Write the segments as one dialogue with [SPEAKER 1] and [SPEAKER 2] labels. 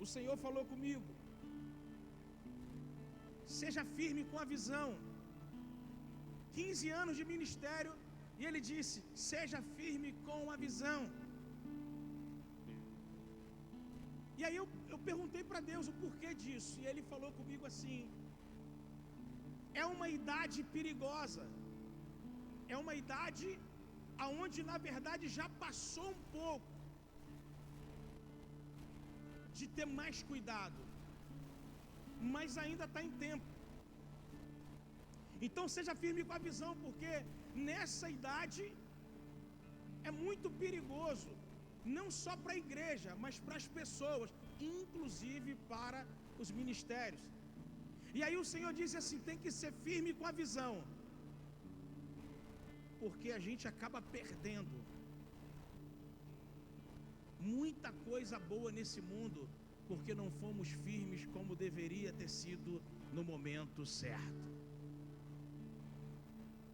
[SPEAKER 1] o Senhor falou comigo: seja firme com a visão. 15 anos de ministério, e Ele disse: seja firme com a visão. E aí eu perguntei para Deus o porquê disso, e Ele falou comigo assim: é uma idade perigosa, é uma idade aonde na verdade já passou um pouco de ter mais cuidado, mas ainda está em tempo. Então seja firme com a visão, porque nessa idade é muito perigoso, não só para a igreja, mas para as pessoas, inclusive para os ministérios. E aí o Senhor diz assim: tem que ser firme com a visão, porque a gente acaba perdendo muita coisa boa nesse mundo, porque não fomos firmes como deveria ter sido no momento certo.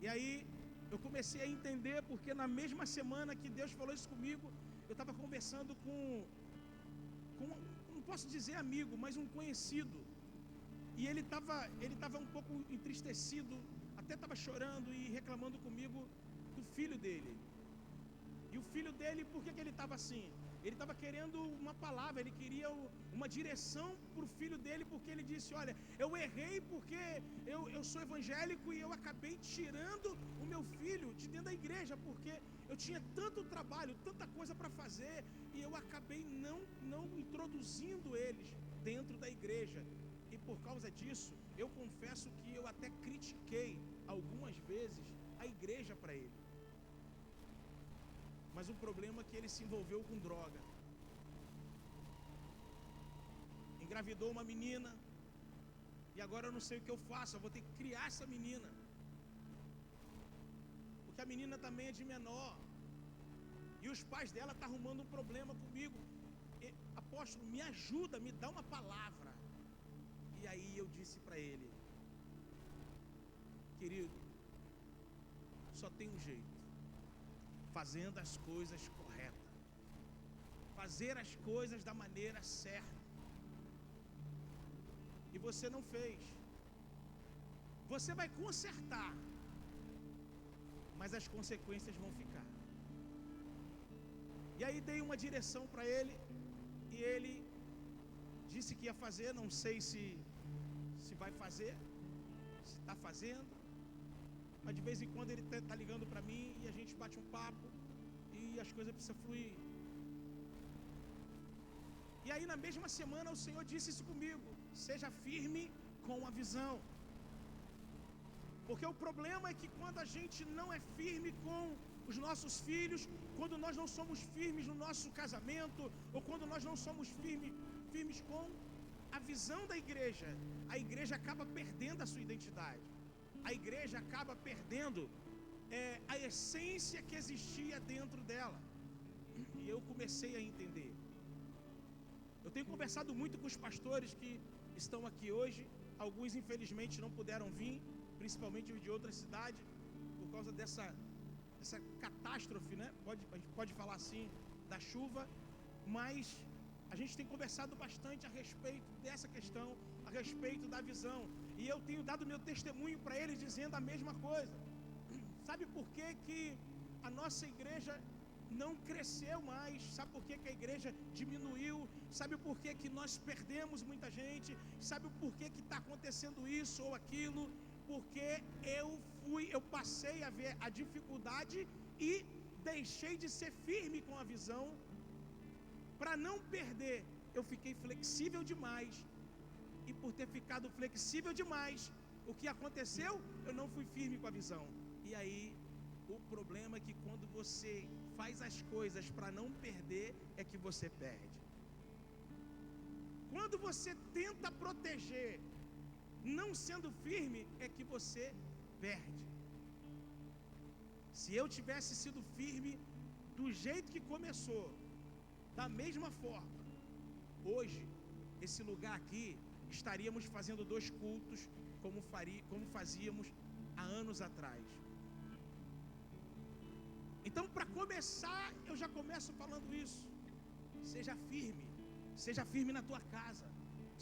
[SPEAKER 1] E aí eu comecei a entender, porque na mesma semana que Deus falou isso comigo, eu estava conversando com, não posso dizer amigo, mas um conhecido. E ele estava um pouco entristecido, até estava chorando e reclamando comigo do filho dele. E o filho dele, por que ele estava assim? Ele estava querendo uma palavra, ele queria uma direção para o filho dele, porque ele disse: olha, eu errei porque eu sou evangélico e eu acabei tirando o meu filho de dentro da igreja, porque eu tinha tanto trabalho, tanta coisa para fazer, e eu acabei não introduzindo eles dentro da igreja. E por causa disso, eu confesso que eu até critiquei algumas vezes a igreja para ele. Mas o problema é que ele se envolveu com droga. Engravidou uma menina, e agora eu não sei o que eu faço, eu vou ter que criar essa menina, porque a menina também é de menor, e os pais dela estão arrumando um problema comigo. Apóstolo, me ajuda, me dá uma palavra. E aí eu disse para ele: querido, só tem um jeito: fazendo as coisas corretas, fazer as coisas da maneira certa. E você não fez. Você vai consertar, mas as consequências vão ficar. E aí dei uma direção para ele, e ele disse que ia fazer. Não sei se vai fazer, se está fazendo, mas de vez em quando ele está ligando para mim e a gente bate um papo e as coisas precisam fluir. E aí na mesma semana o Senhor disse isso comigo: seja firme com a visão. Porque o problema é que quando a gente não é firme com os nossos filhos, quando nós não somos firmes no nosso casamento, ou quando nós não somos firmes com a visão da igreja, a igreja acaba perdendo a sua identidade. A igreja acaba perdendo a essência que existia dentro dela. E eu comecei a entender. Eu tenho conversado muito com os pastores que estão aqui hoje. Alguns infelizmente não puderam vir, principalmente de outra cidade, por causa dessa catástrofe, né? A gente pode falar assim, da chuva. Mas a gente tem conversado bastante a respeito dessa questão, a respeito da visão. E eu tenho dado meu testemunho para eles dizendo a mesma coisa. Sabe por que a nossa igreja não cresceu mais? Sabe por que a igreja diminuiu? Sabe por que nós perdemos muita gente? Sabe por que está acontecendo isso ou aquilo? Porque eu passei a ver a dificuldade e deixei de ser firme com a visão. Para não perder, eu fiquei flexível demais. E por ter ficado flexível demais, o que aconteceu? Eu não fui firme com a visão. E aí, o problema é que quando você faz as coisas para não perder, é que você perde. Quando você tenta proteger, não sendo firme, é que você perde. Se eu tivesse sido firme do jeito que começou, da mesma forma, hoje, esse lugar aqui, estaríamos fazendo 2 cultos, como fazíamos há anos atrás. Então, para começar, eu já começo falando isso: seja firme, Seja firme na tua casa,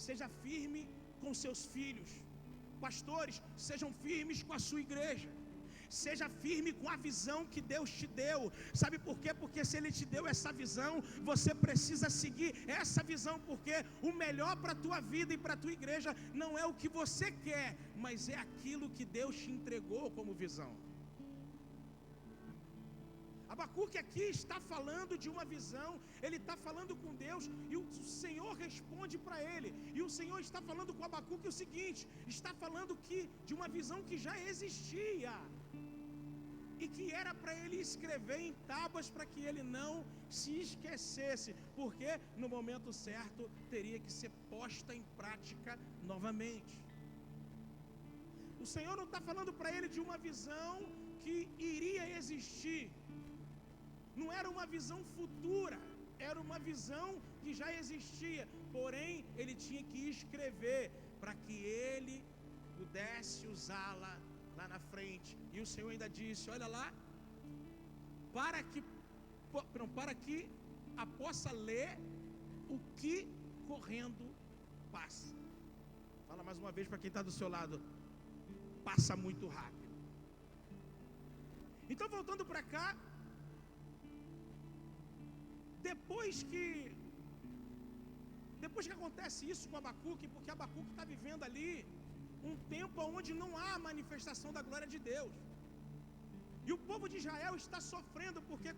[SPEAKER 1] seja firme com seus filhos. Pastores, sejam firmes com a sua igreja. Seja firme com a visão que Deus te deu. Sabe por quê? Porque se Ele te deu essa visão, você precisa seguir essa visão, porque o melhor para a tua vida e para a tua igreja não é o que você quer, mas é aquilo que Deus te entregou como visão. Abacuque aqui está falando de uma visão, ele está falando com Deus e o Senhor responde para ele. E o Senhor está falando com Abacuque o seguinte: está falando de uma visão que já existia e que era para ele escrever em tábuas para que ele não se esquecesse, porque no momento certo teria que ser posta em prática novamente. O Senhor não está falando para ele de uma visão que iria existir. Não era uma visão futura, era uma visão que já existia, porém ele tinha que escrever para que ele pudesse usá-la lá na frente. E o Senhor ainda disse, olha lá, para que a possa ler o que correndo passa. Fala mais uma vez para quem está do seu lado, passa muito rápido. Então, voltando para cá, depois que acontece isso com Abacuque, porque Abacuque está vivendo ali um tempo onde não há manifestação da glória de Deus, e o povo de Israel está sofrendo, porque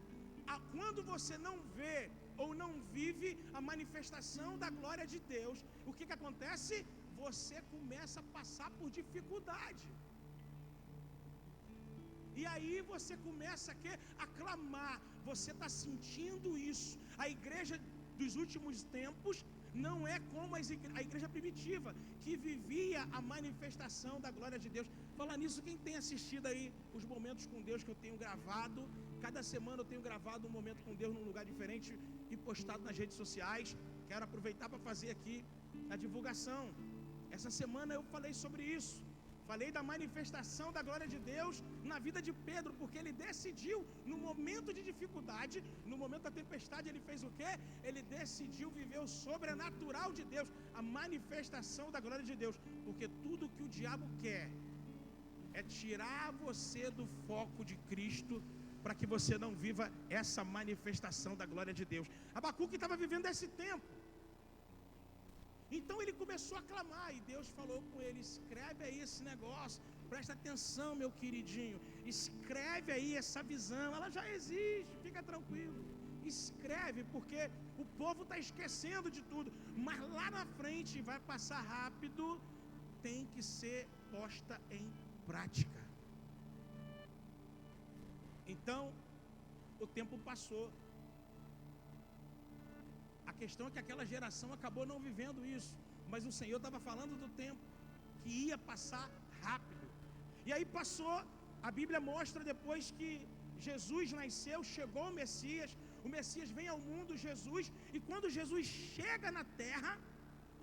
[SPEAKER 1] quando você não vê ou não vive a manifestação da glória de Deus, o que acontece? Você começa a passar por dificuldade. E aí você começa a clamar, você está sentindo isso. A igreja dos últimos tempos não é como a igreja primitiva, que vivia a manifestação da glória de Deus. Falar nisso, quem tem assistido aí os momentos com Deus que eu tenho gravado, cada semana eu tenho gravado um momento com Deus num lugar diferente e postado nas redes sociais. Quero aproveitar para fazer aqui a divulgação. Essa semana eu falei sobre isso. Falei da manifestação da glória de Deus na vida de Pedro, porque ele decidiu, no momento de dificuldade, no momento da tempestade, ele fez o quê? Ele decidiu viver o sobrenatural de Deus, a manifestação da glória de Deus, porque tudo que o diabo quer é tirar você do foco de Cristo, para que você não viva essa manifestação da glória de Deus. Abacuque estava vivendo esse tempo. Então ele começou a clamar e Deus falou com ele, escreve aí esse negócio, presta atenção, meu queridinho, escreve aí essa visão, ela já existe, fica tranquilo, escreve, porque o povo está esquecendo de tudo, mas lá na frente vai passar rápido, tem que ser posta em prática. Então o tempo passou. A questão é que aquela geração acabou não vivendo isso, mas o Senhor estava falando do tempo que ia passar rápido. E aí passou, a Bíblia mostra depois que Jesus nasceu, chegou o Messias vem ao mundo, Jesus, e quando Jesus chega na terra,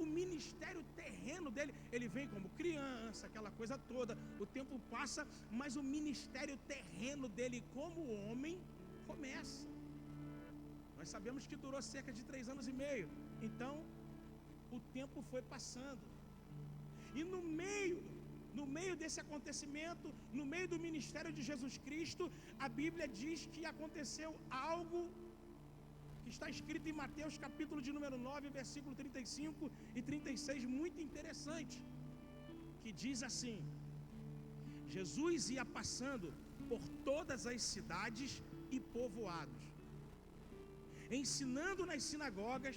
[SPEAKER 1] o ministério terreno dele, ele vem como criança, aquela coisa toda, o tempo passa, mas o ministério terreno dele como homem começa. Nós sabemos que durou cerca de 3 anos e meio. Então, o tempo foi passando. E no meio desse acontecimento, no meio do ministério de Jesus Cristo, a Bíblia diz que aconteceu algo que está escrito em Mateus capítulo de número 9, versículo 35 e 36, muito interessante, que diz assim: Jesus ia passando por todas as cidades e povoados, ensinando nas sinagogas,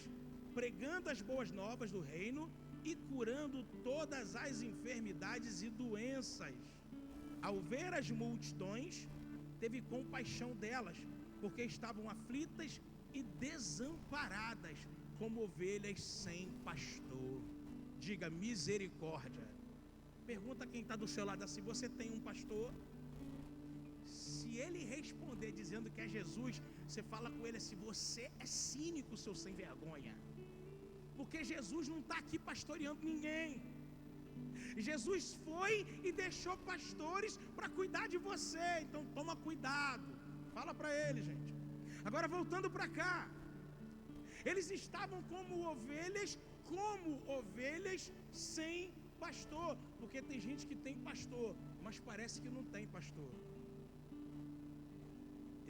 [SPEAKER 1] pregando as boas novas do reino e curando todas as enfermidades e doenças. Ao ver as multidões, teve compaixão delas, porque estavam aflitas e desamparadas, como ovelhas sem pastor. Diga misericórdia. Pergunta quem está do seu lado assim: você tem um pastor? Se ele responder dizendo que é Jesus, você fala com ele assim: você é cínico, seu sem vergonha, porque Jesus não está aqui pastoreando ninguém. Jesus foi e deixou pastores para cuidar de você, então toma cuidado. Fala para ele, gente. Agora voltando para cá, Eles estavam como ovelhas sem pastor, porque tem gente que tem pastor, mas parece que não tem pastor.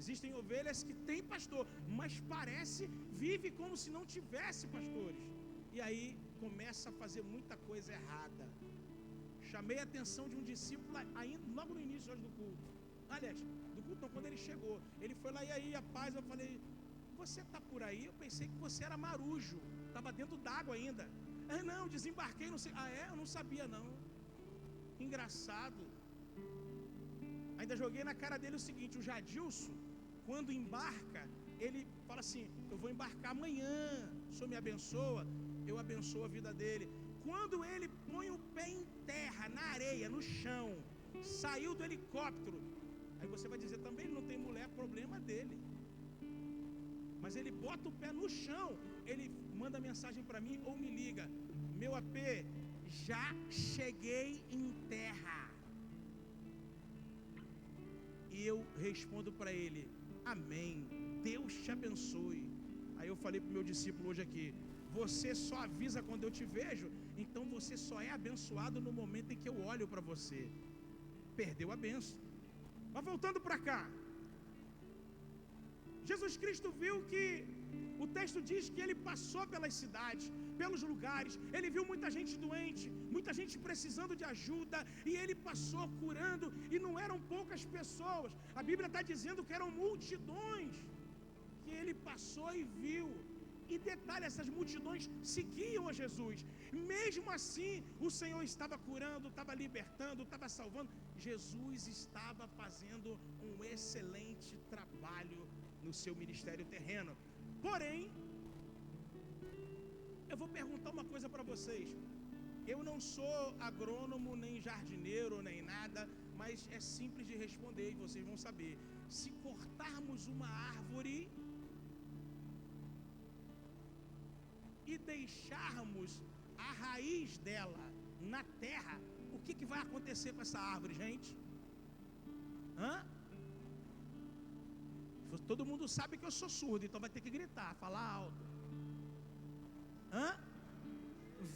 [SPEAKER 1] Existem ovelhas que têm pastor, mas vive como se não tivesse pastores. E aí começa a fazer muita coisa errada. Chamei a atenção de um discípulo ainda logo no início hoje do culto. Aliás, do culto não, quando ele chegou. Ele foi lá, e aí, a paz, eu falei, você está por aí? Eu pensei que você era marujo, estava dentro d'água ainda. Não, desembarquei, não sei. Eu não sabia não. Engraçado. Ainda joguei na cara dele o seguinte: o Jadilson, quando embarca, ele fala assim, eu vou embarcar amanhã, o Senhor me abençoa, eu abençoo a vida dele. Quando ele põe o pé em terra, na areia, no chão, saiu do helicóptero, aí você vai dizer também, ele não tem mulher, problema dele. Mas ele bota o pé no chão, ele manda mensagem para mim ou me liga: meu AP, já cheguei em terra. E eu respondo para ele: amém, Deus te abençoe. Aí eu falei para o meu discípulo hoje aqui: você só avisa quando eu te vejo, então você só é abençoado no momento em que eu olho para você. Perdeu a bênção. Mas voltando para cá, Jesus Cristo viu que o texto diz que ele passou pelas cidades, pelos lugares, ele viu muita gente doente, muita gente precisando de ajuda, e ele passou curando, e não eram poucas pessoas. A Bíblia está dizendo que eram multidões que ele passou e viu. E detalhe, essas multidões seguiam a Jesus. Mesmo assim, o Senhor estava curando, estava libertando, estava salvando. Jesus estava fazendo um excelente trabalho no seu ministério terreno. Porém, eu vou perguntar uma coisa para vocês. Eu não sou agrônomo, nem jardineiro, nem nada, mas é simples de responder e vocês vão saber. Se cortarmos uma árvore e deixarmos a raiz dela na terra, o que vai acontecer com essa árvore, gente? Todo mundo sabe que eu sou surdo, então vai ter que gritar, falar alto.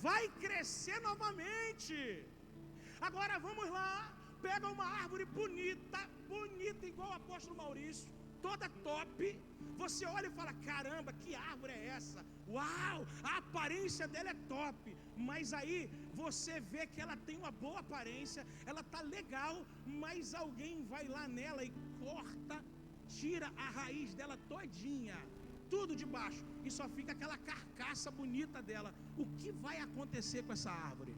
[SPEAKER 1] Vai crescer novamente. Agora vamos lá, pega uma árvore bonita, igual o apóstolo Maurício, toda top. Você olha e fala: caramba, que árvore é essa? Uau, a aparência dela é top. Mas aí você vê que ela tem uma boa aparência, ela tá legal, mas alguém vai lá nela e corta, tira a raiz dela todinha, tudo de baixo, e só fica aquela carcaça bonita dela. O que vai acontecer com essa árvore?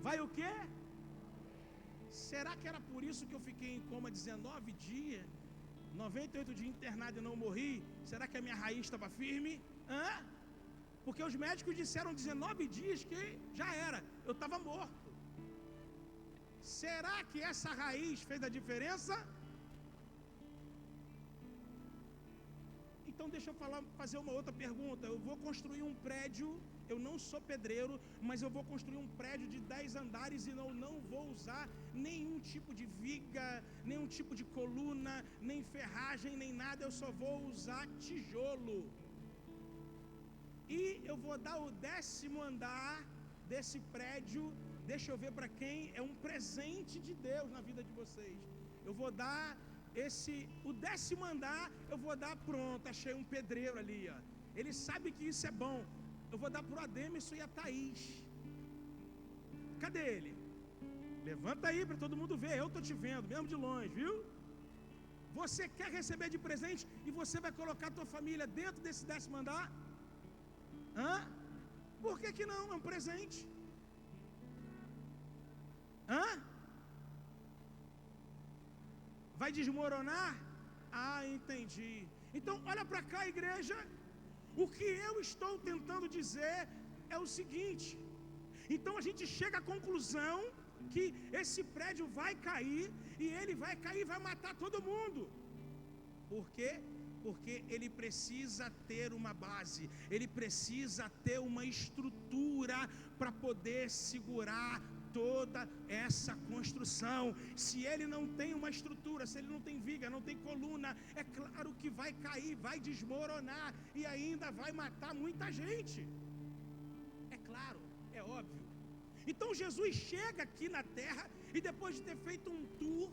[SPEAKER 1] Vai o quê? Será que era por isso que eu fiquei em coma 19 dias, 98 dias internado e não morri? Será que a minha raiz estava firme? Porque os médicos disseram 19 dias que já era, eu estava morto. Será que essa raiz fez a diferença? Então deixa eu fazer uma outra pergunta. Eu vou construir um prédio, eu não sou pedreiro, mas eu vou construir um prédio de 10 andares e não vou usar nenhum tipo de viga, nenhum tipo de coluna, nem ferragem, nem nada, eu só vou usar tijolo. E eu vou dar o 10º andar desse prédio, deixa eu ver para quem, é um presente de Deus na vida de vocês. Eu vou dar o 10º andar, eu vou dar, pronto, achei um pedreiro ali, ó. Ele sabe que isso é bom. Eu vou dar para o Ademilson e a Thaís. Cadê ele? Levanta aí para todo mundo ver, eu estou te vendo, mesmo de longe, viu? Você quer receber de presente e você vai colocar a tua família dentro desse 10º andar? Por que não? É um presente. Vai desmoronar? Entendi. Então olha para cá, igreja. O que eu estou tentando dizer é o seguinte: então a gente chega à conclusão que esse prédio vai cair, e ele vai cair e vai matar todo mundo, porque Porque ele precisa ter uma base, ele precisa ter uma estrutura para poder segurar toda essa construção. Se ele não tem uma estrutura, se ele não tem viga, não tem coluna, é claro que vai cair, vai desmoronar e ainda vai matar muita gente. É claro, é óbvio. Então Jesus chega aqui na terra e depois de ter feito um tour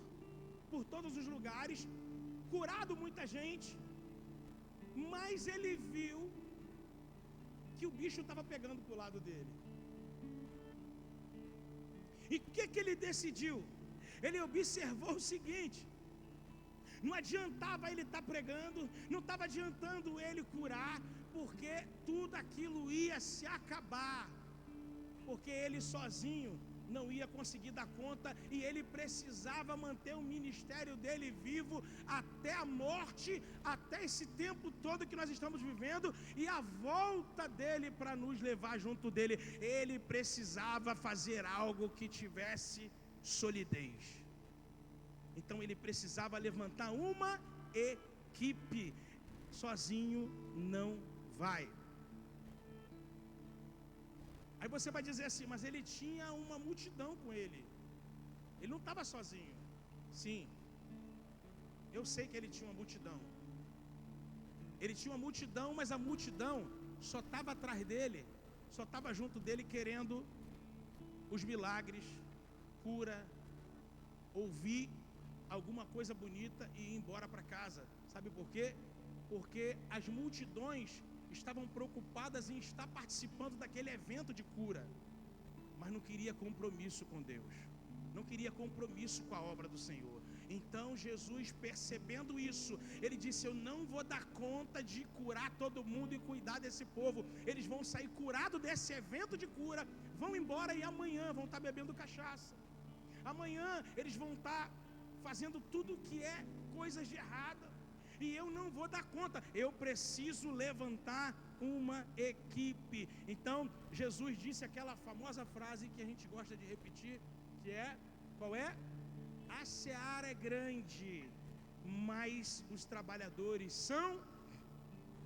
[SPEAKER 1] por todos os lugares, curado muita gente, mas ele viu que o bicho estava pegando para o lado dele. E o que ele decidiu? Ele observou o seguinte: não adiantava ele estar pregando, não estava adiantando ele curar, porque tudo aquilo ia se acabar, porque ele sozinho não ia conseguir dar conta, e ele precisava manter o ministério dele vivo até a morte, até esse tempo todo que nós estamos vivendo, e a volta dele para nos levar junto dele. Ele precisava fazer algo que tivesse solidez. Então ele precisava levantar uma equipe. Sozinho não vai. Aí você vai dizer assim, mas ele tinha uma multidão com ele. Ele não estava sozinho. Sim, eu sei que ele tinha uma multidão. Ele tinha uma multidão, mas a multidão só estava atrás dele, só estava junto dele querendo os milagres, cura, ouvir alguma coisa bonita e ir embora para casa. Sabe por quê? Porque as multidões estavam preocupadas em estar participando daquele evento de cura, mas não queria compromisso com Deus, não queria compromisso com a obra do Senhor. Então Jesus, percebendo isso, ele disse: eu não vou dar conta de curar todo mundo e cuidar desse povo. Eles vão sair curados desse evento de cura, vão embora e amanhã vão estar bebendo cachaça, amanhã eles vão estar fazendo tudo que é coisas de errada, e eu não vou dar conta. Eu preciso levantar uma equipe. Então Jesus disse aquela famosa frase que a gente gosta de repetir, que é, qual é? A seara é grande, mas os trabalhadores são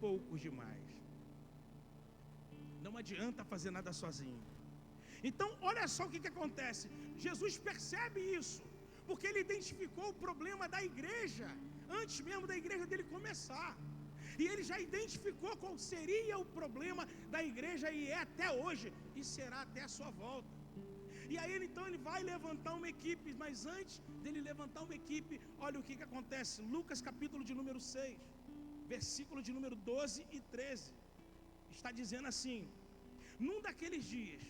[SPEAKER 1] poucos demais. Não adianta fazer nada sozinho. Então olha só o que acontece. Jesus percebe isso, porque ele identificou o problema da igreja antes mesmo da igreja dele começar. E ele já identificou qual seria o problema da igreja, e é até hoje, e será até a sua volta. E aí então ele vai levantar uma equipe, mas antes dele levantar uma equipe, olha o que acontece. Lucas capítulo de número 6, versículo de número 12 e 13, está dizendo assim: num daqueles dias,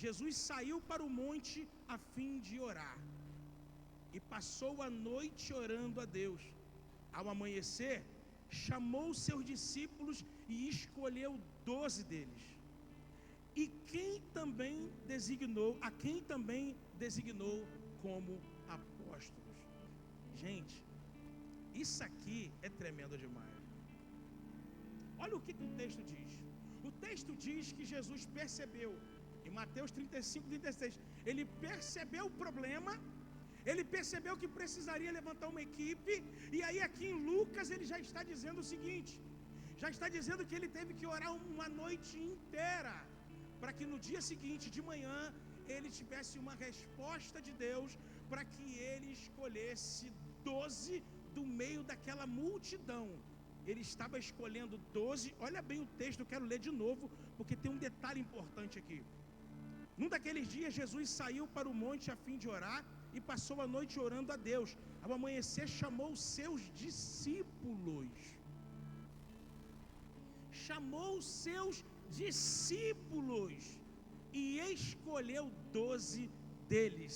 [SPEAKER 1] Jesus saiu para o monte a fim de orar, e passou a noite orando a Deus. Ao amanhecer, chamou seus discípulos e escolheu 12 deles, a quem também designou como apóstolos. Gente, isso aqui é tremendo demais. Olha o que o texto diz. O texto diz que Jesus percebeu, em Mateus 35, 36, ele percebeu o problema, ele percebeu que precisaria levantar uma equipe, e aí aqui em Lucas ele já está dizendo o seguinte, já está dizendo que ele teve que orar uma noite inteira, para que no dia seguinte, de manhã, ele tivesse uma resposta de Deus, para que ele escolhesse 12 do meio daquela multidão. Ele estava escolhendo 12, olha bem o texto, eu quero ler de novo, porque tem um detalhe importante aqui. Num daqueles dias, Jesus saiu para o monte a fim de orar, e passou a noite orando a Deus. Ao amanhecer, chamou os seus discípulos. Chamou os seus discípulos e escolheu 12 deles,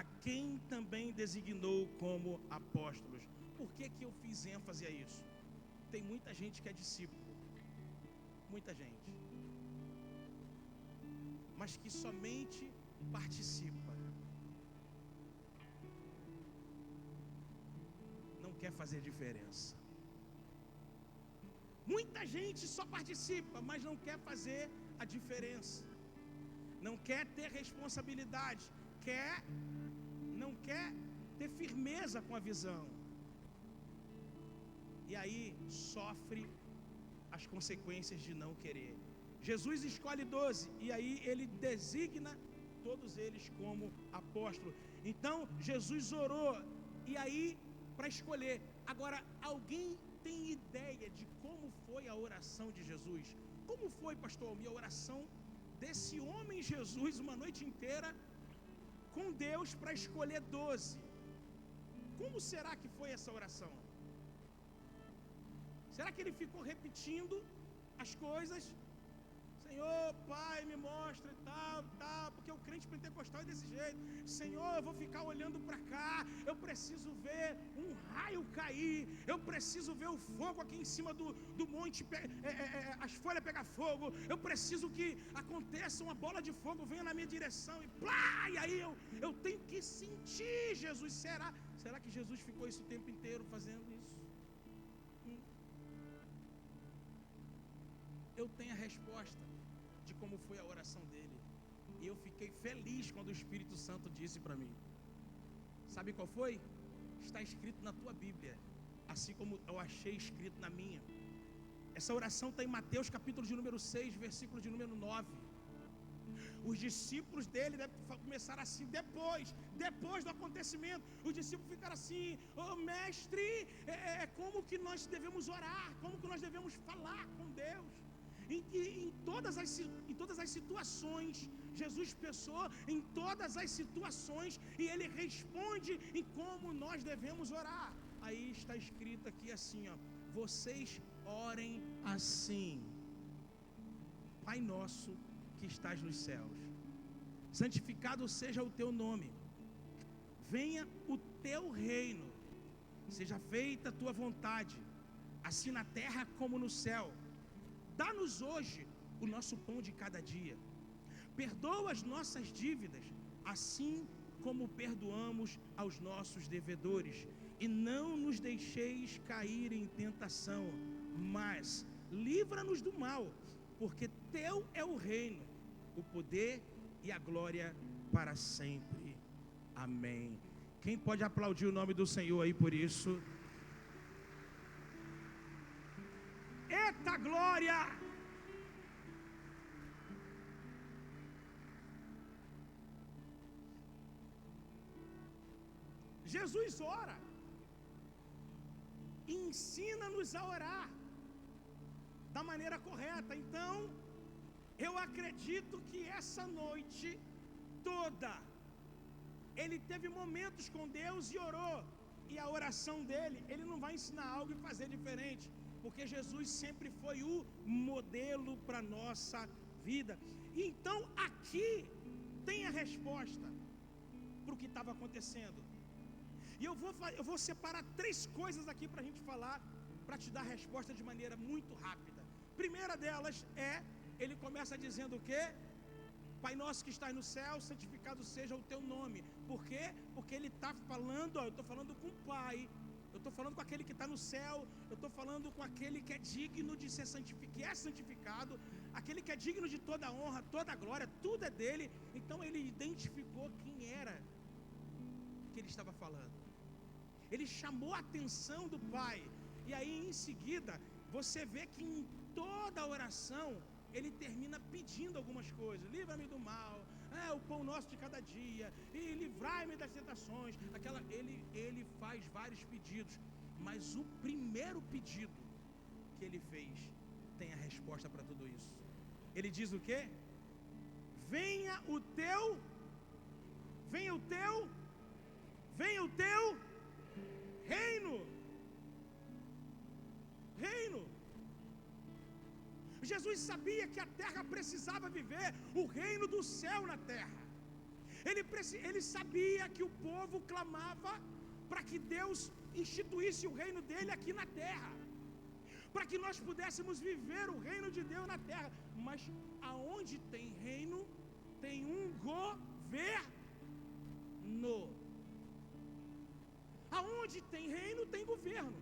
[SPEAKER 1] a quem também designou como apóstolos. Por que eu fiz ênfase a isso? Tem muita gente que é discípulo, muita gente, mas que somente participa, não quer fazer diferença. Muita gente só participa, mas não quer fazer a diferença, não quer ter responsabilidade, não quer ter firmeza com a visão. E e aí sofre as consequências de não querer. Jesus escolhe 12, e aí ele designa todos eles como apóstolos. Então Jesus orou, e aí para escolher. Agora, alguém tem ideia de como foi a oração de Jesus? Como foi, pastor, a oração desse homem Jesus, uma noite inteira com Deus para escolher 12? Como será que foi essa oração? Será que ele ficou repetindo as coisas? Senhor, Pai, me mostra e tal, porque o crente pentecostal é desse jeito. Senhor, eu vou ficar olhando para cá, eu preciso ver um raio cair, eu preciso ver o fogo aqui em cima do monte, as folhas pegar fogo, eu preciso que aconteça uma bola de fogo, venha na minha direção e plá, e aí eu tenho que sentir Jesus. Será que Jesus ficou esse tempo inteiro fazendo isso? Eu tenho a resposta de como foi a oração dele, e eu fiquei feliz quando o Espírito Santo disse para mim. Sabe qual foi? Está escrito na tua Bíblia, assim como eu achei escrito na minha. Essa oração está em Mateus capítulo de número 6, versículo de número 9. Os discípulos dele começaram assim, depois do acontecimento, os discípulos ficaram assim: oh, mestre, como que nós devemos orar? Como que nós devemos falar com Deus? Em todas as situações, Jesus pensou em todas as situações, e ele responde em como nós devemos orar. Aí está escrito aqui assim, ó: vocês orem assim: Pai nosso que estás nos céus, santificado seja o teu nome, venha o teu reino, seja feita a tua vontade, assim na terra como no céu. Dá-nos hoje o nosso pão de cada dia. Perdoa as nossas dívidas, assim como perdoamos aos nossos devedores. E não nos deixeis cair em tentação, mas livra-nos do mal, porque teu é o reino, o poder e a glória para sempre. Amém. Quem pode aplaudir o nome do Senhor aí por isso? Eita glória! Jesus ora, ensina-nos a orar da maneira correta. Então, eu acredito que essa noite toda ele teve momentos com Deus e orou, e a oração dele, ele não vai ensinar algo e fazer diferente, porque Jesus sempre foi o modelo para a nossa vida. Então aqui tem a resposta para o que estava acontecendo. E eu vou separar 3 coisas aqui para a gente falar, para te dar a resposta de maneira muito rápida. Primeira delas ele começa dizendo o quê? Pai nosso que estás no céu, santificado seja o teu nome. Por quê? Porque ele está falando, eu estou falando com o Pai, eu estou falando com aquele que está no céu, eu estou falando com aquele que é digno de ser santificado, aquele que é digno de toda a honra, toda a glória, tudo é dele. Então ele identificou quem era que ele estava falando. Ele chamou a atenção do Pai. E aí em seguida, você vê que em toda a oração, ele termina pedindo algumas coisas: livra-me do mal, o pão nosso de cada dia, e livrai-me das tentações. Ele faz vários pedidos, mas o primeiro pedido que ele fez tem a resposta para tudo isso. Ele diz o quê? Venha o teu reino. Jesus sabia que a terra precisava viver o reino do céu na terra. Ele sabia que o povo clamava para que Deus instituísse o reino dele aqui na terra, para que nós pudéssemos viver o reino de Deus na terra. Mas aonde tem reino, tem um governo. Aonde tem reino, tem governo.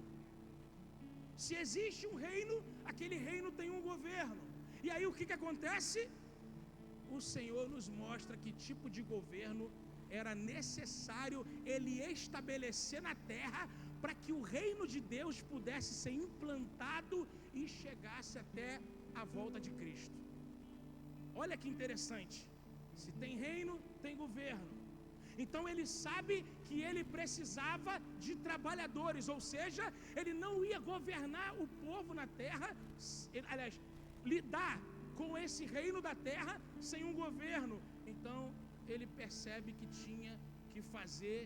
[SPEAKER 1] Se existe um reino, aquele reino tem um governo. E aí o que acontece? O Senhor nos mostra que tipo de governo era necessário ele estabelecer na terra para que o reino de Deus pudesse ser implantado e chegasse até a volta de Cristo. Olha que interessante, se tem reino, tem governo. Então ele sabe que ele precisava de trabalhadores, ou seja, ele não ia governar o povo na terra, aliás, lidar com esse reino da terra sem um governo. Então ele percebe que tinha que fazer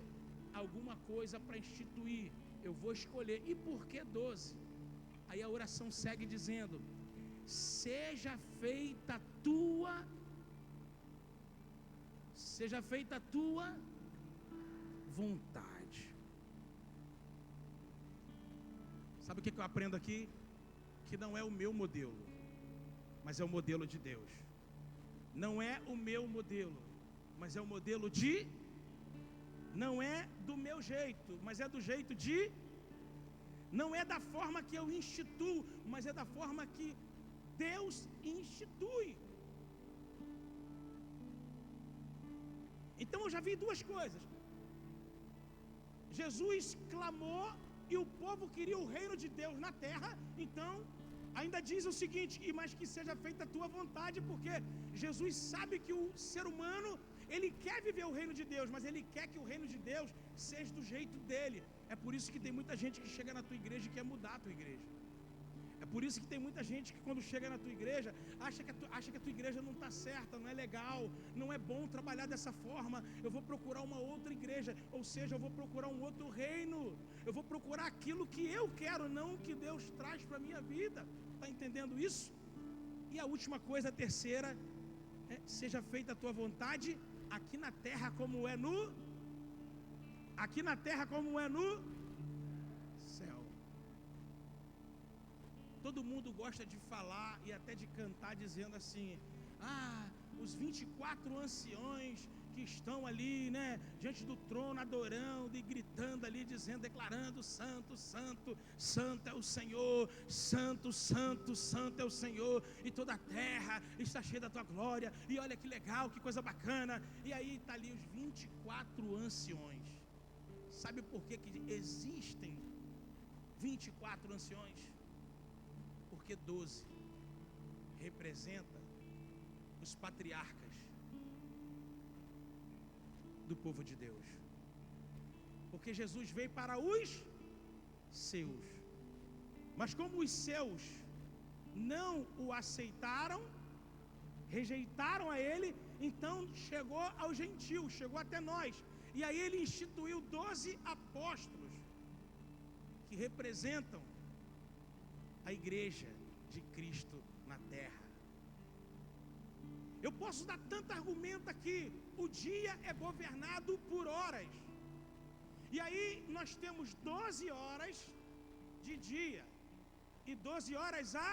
[SPEAKER 1] alguma coisa para instituir. Eu vou escolher. E por que 12? Aí a oração segue dizendo: seja feita a tua vontade. Sabe o que eu aprendo aqui? Que não é o meu modelo, mas é o modelo de Deus. Não é o meu modelo, mas é o modelo de... Não é do meu jeito, mas é do jeito de... Não é da forma que eu instituo, mas é da forma que Deus institui. Então eu já vi duas coisas. Jesus clamou e o povo queria o reino de Deus na terra. Então ainda diz o seguinte: e mas que seja feita a tua vontade, porque Jesus sabe que o ser humano, ele quer viver o reino de Deus, mas ele quer que o reino de Deus seja do jeito dele. É por isso que tem muita gente que chega na tua igreja e quer mudar a tua igreja. É por isso que tem muita gente que quando chega na tua igreja acha que a tua igreja não está certa, não é legal, não é bom trabalhar dessa forma. Eu vou procurar uma outra igreja, ou seja, eu vou procurar um outro reino. Eu vou procurar aquilo que eu quero, não o que Deus traz para a minha vida. Está entendendo isso? E a última coisa, a terceira, seja feita a tua vontade aqui na terra como é no... Aqui na terra como é no céu. Todo mundo gosta de falar e até de cantar dizendo assim: os 24 anciões que estão ali, né, diante do trono, adorando e gritando ali, dizendo, declarando: santo, santo, santo é o Senhor, santo, santo, santo é o Senhor, e toda a terra está cheia da tua glória, e olha que legal, que coisa bacana. E aí está ali os 24 anciões. Sabe por que existem 24 anciões? Porque 12 representa os patriarcas do povo de Deus. Porque Jesus veio para os seus, mas como os seus não o aceitaram, rejeitaram a ele, então chegou aos gentios, chegou até nós. E aí ele instituiu 12 apóstolos, que representam a igreja de Cristo na terra. Eu posso dar tanto argumento aqui. O dia é governado por horas. E aí nós temos 12 horas de dia e 12 horas à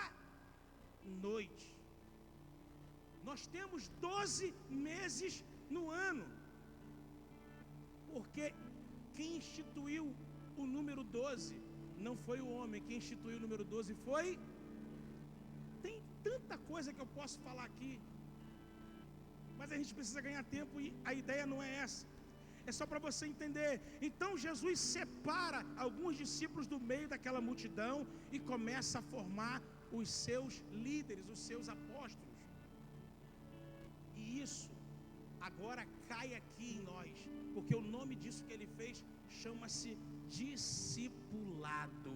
[SPEAKER 1] noite. Nós temos 12 meses no ano. Porque quem instituiu o número 12 não foi o homem, quem instituiu o número 12 foi... Tem tanta coisa que eu posso falar aqui, mas a gente precisa ganhar tempo e a ideia não é essa. É só para você entender. Então Jesus separa alguns discípulos do meio daquela multidão e começa a formar os seus líderes, os seus apóstolos. E isso agora cai aqui em nós, porque o nome disso que ele fez chama-se discipulado.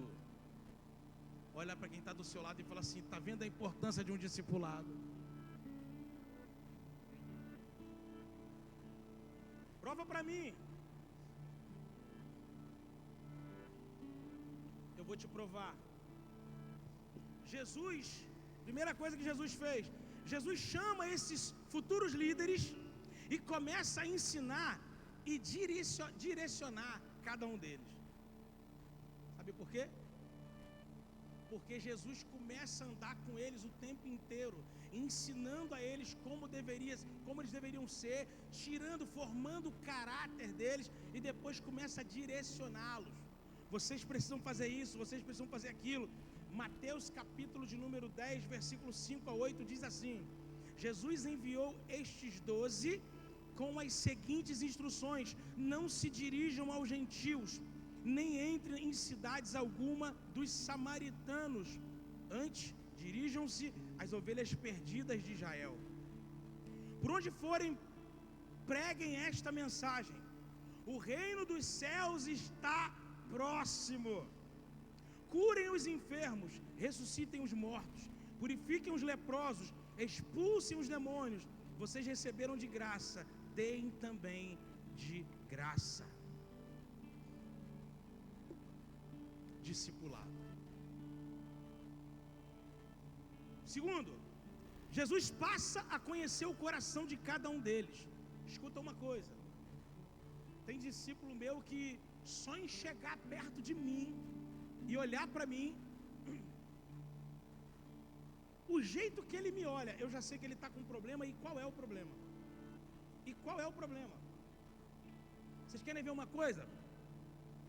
[SPEAKER 1] Olha para quem está do seu lado e fala assim: está vendo a importância de um discipulado? Prova para mim. Eu vou te provar. Jesus, primeira coisa que Jesus fez, Jesus chama esses futuros líderes e começa a ensinar e direcionar cada um deles. Sabe por quê? Porque Jesus começa a andar com eles o tempo inteiro, ensinando a eles como eles deveriam ser, formando o caráter deles, e depois começa a direcioná-los. Vocês precisam fazer isso, vocês precisam fazer aquilo. Mateus capítulo de número 10, versículo 5 a 8 diz assim: Jesus enviou estes 12 com as seguintes instruções: não se dirijam aos gentios, nem entre em cidades alguma dos samaritanos. Antes, dirijam-se às ovelhas perdidas de Israel. Por onde forem, preguem esta mensagem: o reino dos céus está próximo. Curem os enfermos, ressuscitem os mortos, purifiquem os leprosos, expulsem os demônios. Vocês receberam de graça, deem também de graça. Discipulado. Segundo, Jesus passa a conhecer o coração de cada um deles. Escuta uma coisa: tem discípulo meu que só em chegar perto de mim e olhar para mim, o jeito que ele me olha, eu já sei que ele está com um problema. E qual é o problema? E qual é o problema? Vocês querem ver uma coisa?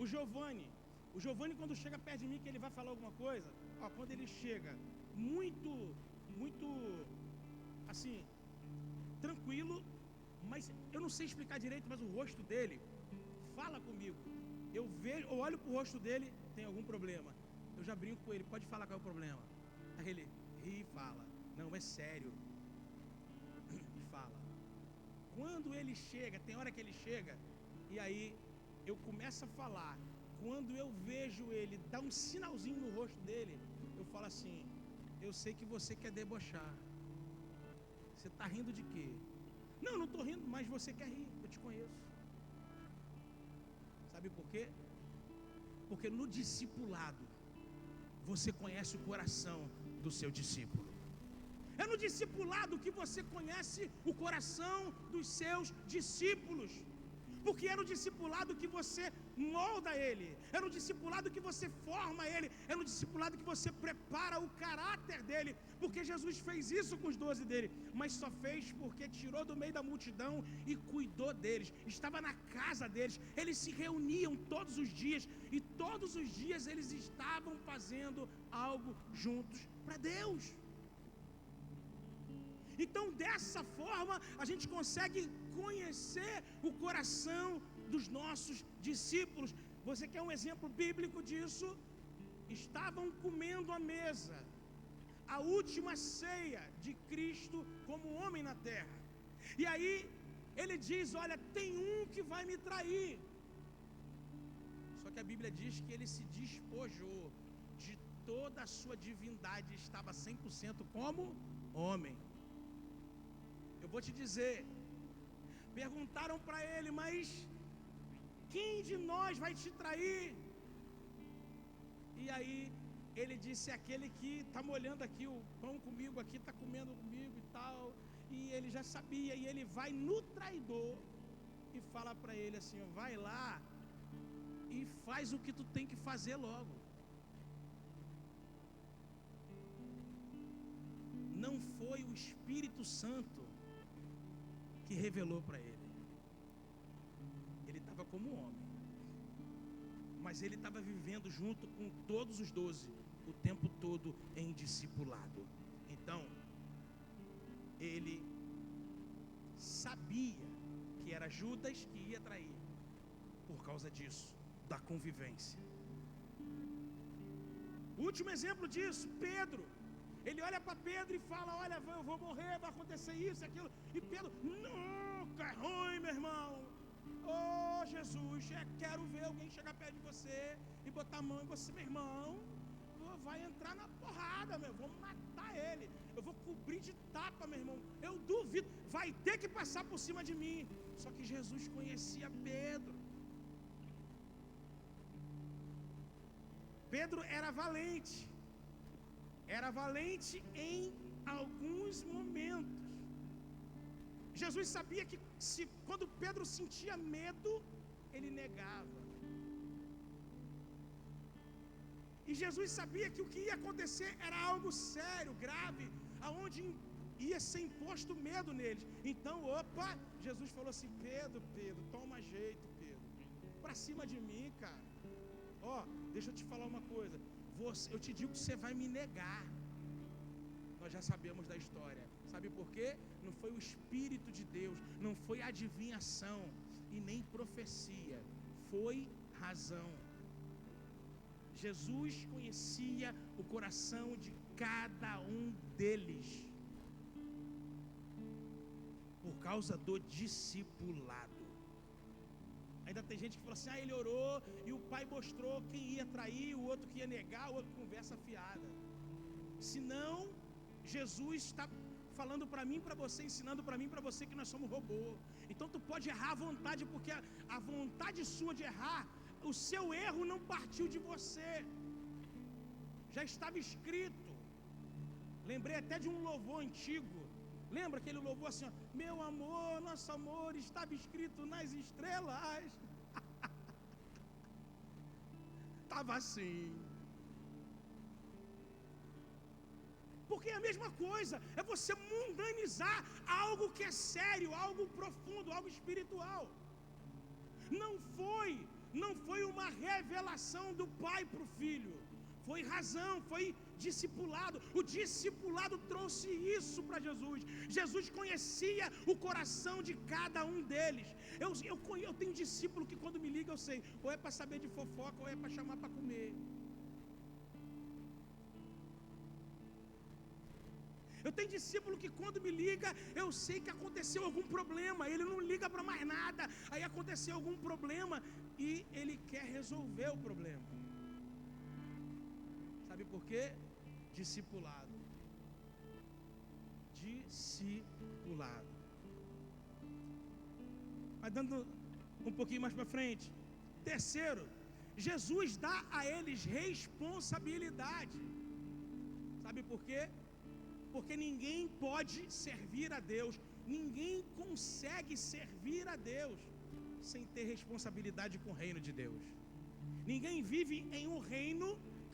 [SPEAKER 1] O Giovanni quando chega perto de mim, que ele vai falar alguma coisa, quando ele chega muito assim, tranquilo, mas eu não sei explicar direito, mas o rosto dele fala comigo. Eu olho pro rosto dele, tem algum problema. Eu já brinco com ele: pode falar qual é o problema. Aí ele ri e fala: não, é sério. E fala. Quando ele chega, tem hora que ele chega, e aí eu começo a falar. Quando eu vejo ele dar um sinalzinho no rosto dele, eu falo assim: eu sei que você quer debochar. Você está rindo de quê? Não, não estou rindo, mas você quer rir, eu te conheço. Sabe por quê? Porque no discipulado você conhece o coração do seu discípulo. É no discipulado que você conhece o coração dos seus discípulos. Porque é no discipulado que você molda ele, é no discipulado que você forma ele, é no discipulado que você prepara o caráter dele. Porque Jesus fez isso com os 12 dele, mas só fez porque tirou do meio da multidão e cuidou deles, estava na casa deles, eles se reuniam todos os dias, e todos os dias eles estavam fazendo algo juntos para Deus. Então, dessa forma, a gente consegue conhecer o coração dos nossos discípulos. Você quer um exemplo bíblico disso? Estavam comendo à mesa, a última ceia de Cristo como homem na terra. E aí, ele diz: olha, tem um que vai me trair. Só que a Bíblia diz que ele se despojou de toda a sua divindade, estava 100% como homem. Eu vou te dizer, perguntaram para ele: mas quem de nós vai te trair? E aí ele disse: aquele que está molhando aqui o pão comigo, aqui está comendo comigo e tal. E ele já sabia, e ele vai no traidor e fala para ele assim: vai lá e faz o que tu tem que fazer logo. Não foi o Espírito Santo que revelou para ele. Ele estava como homem, mas ele estava vivendo junto com todos os 12, o tempo todo em discipulado. Então, ele sabia que era Judas que ia trair, por causa disso, da convivência. Último exemplo disso, Pedro. Ele olha para Pedro e fala: olha, eu vou morrer, vai acontecer isso, aquilo. E Pedro: nunca é ruim, meu irmão. Oh, Jesus, quero ver alguém chegar perto de você e botar a mão em você, meu irmão. Vai entrar na porrada, meu. Vou matar ele. Eu vou cobrir de tapa, meu irmão. Eu duvido. Vai ter que passar por cima de mim. Só que Jesus conhecia Pedro. Pedro era valente. Era valente em alguns momentos. Jesus sabia que quando Pedro sentia medo, ele negava. E Jesus sabia que o que ia acontecer era algo sério, grave, aonde ia ser imposto medo neles. Então, Jesus falou assim: Pedro, toma jeito, Pedro. Pra cima de mim, cara. Deixa eu te falar uma coisa. Eu te digo que você vai me negar. Nós já sabemos da história. Sabe por quê? Não foi o Espírito de Deus, não foi adivinhação e nem profecia. Foi razão. Jesus conhecia o coração de cada um deles, por causa do discipulado. Ainda tem gente que fala assim, ele orou e o pai mostrou quem ia trair, o outro que ia negar, o outro conversa fiada. Senão, Jesus está falando para mim, para você, ensinando para mim, para você que nós somos robô. Então tu pode errar à vontade, porque a vontade sua de errar, o seu erro não partiu de você, já estava escrito. Lembrei até de um louvor antigo. Lembra aquele louvor assim, ó, meu amor, nosso amor estava escrito nas estrelas. Estava assim. Porque é a mesma coisa, é você mundanizar algo que é sério, algo profundo, algo espiritual. Não foi uma revelação do pai para o filho, foi razão, foi discipulado. O discipulado trouxe isso para Jesus. Jesus conhecia o coração de cada um deles. Eu tenho discípulo que quando me liga eu sei, ou é para saber de fofoca, ou é para chamar para comer. Eu tenho discípulo que quando me liga, eu sei que aconteceu algum problema, ele não liga para mais nada, aí aconteceu algum problema e ele quer resolver o problema. Sabe por quê? Discipulado. Discipulado. Mas dando um pouquinho mais para frente. Terceiro, Jesus dá a eles responsabilidade. Sabe por quê? Porque ninguém pode servir a Deus, ninguém consegue servir a Deus sem ter responsabilidade com o reino de Deus. Ninguém vive em um reino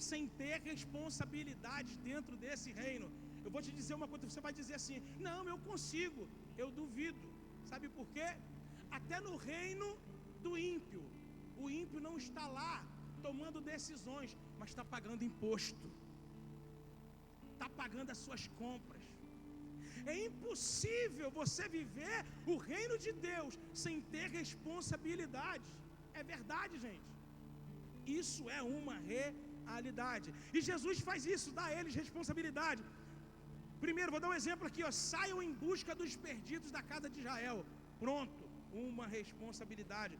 [SPEAKER 1] sem ter responsabilidade dentro desse reino. Eu vou te dizer uma coisa, você vai dizer assim, não, eu consigo, eu duvido. Sabe por quê? Até no reino do ímpio, o ímpio não está lá tomando decisões, mas está pagando imposto, está pagando as suas compras. É impossível você viver o reino de Deus sem ter responsabilidade. É verdade, gente. Isso é uma realidade. E Jesus faz isso, dá a eles responsabilidade. Primeiro, vou dar um exemplo aqui, ó. Saiam em busca dos perdidos da casa de Israel. Pronto, uma responsabilidade.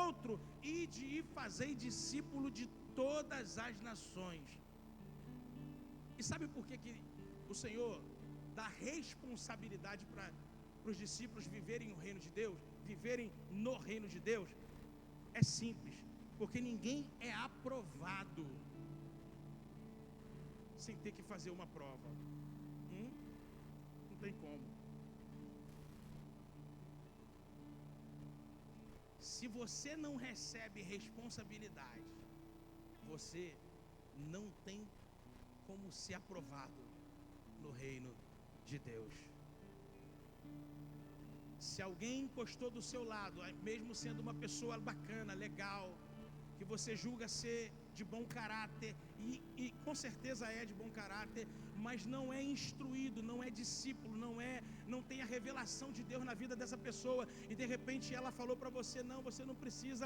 [SPEAKER 1] Outro, ide e fazei discípulo de todas as nações. E sabe por que o Senhor dá responsabilidade para os discípulos viverem o reino de Deus, viverem no reino de Deus? É simples, porque ninguém é aprovado sem ter que fazer uma prova. Não tem como. Se você não recebe responsabilidade, você não tem como ser aprovado no reino de Deus. Se alguém encostou do seu lado, mesmo sendo uma pessoa bacana, legal, que você julga ser de bom caráter, e com certeza é de bom caráter, mas não é instruído, não é discípulo, não tem a revelação de Deus na vida dessa pessoa, e de repente ela falou para você, não, você não precisa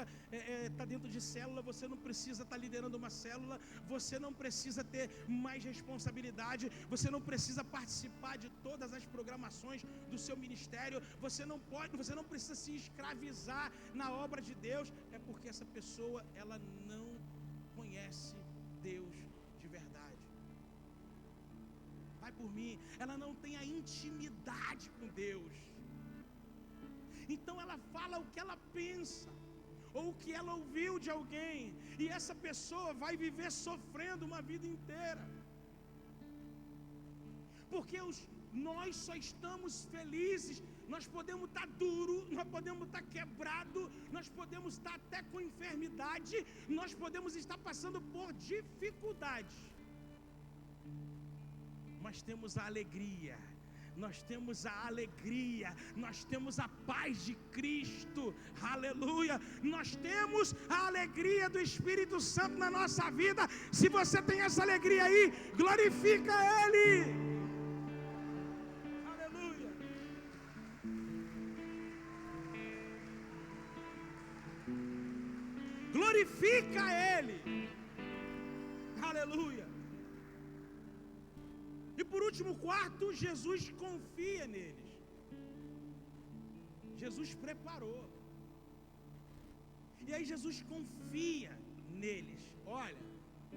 [SPEAKER 1] estar dentro de célula, você não precisa estar liderando uma célula, você não precisa ter mais responsabilidade, você não precisa participar de todas as programações do seu ministério, você não precisa se escravizar na obra de Deus. É porque essa pessoa, ela não conhece Deus de verdade. Vai por mim, ela não tem a intimidade com Deus. Então ela fala o que ela pensa, ou o que ela ouviu de alguém, e essa pessoa vai viver sofrendo uma vida inteira. Porque nós só estamos felizes, nós podemos estar duro, nós podemos estar quebrado, nós podemos estar até com enfermidade, nós podemos estar passando por dificuldades, mas temos a alegria, nós temos a paz de Cristo, aleluia, nós temos a alegria do Espírito Santo na nossa vida. Se você tem essa alegria aí, glorifica Ele. Glorifica Ele. Aleluia. E por último, quarto, Jesus confia neles. Jesus preparou. E aí Jesus confia neles. Olha,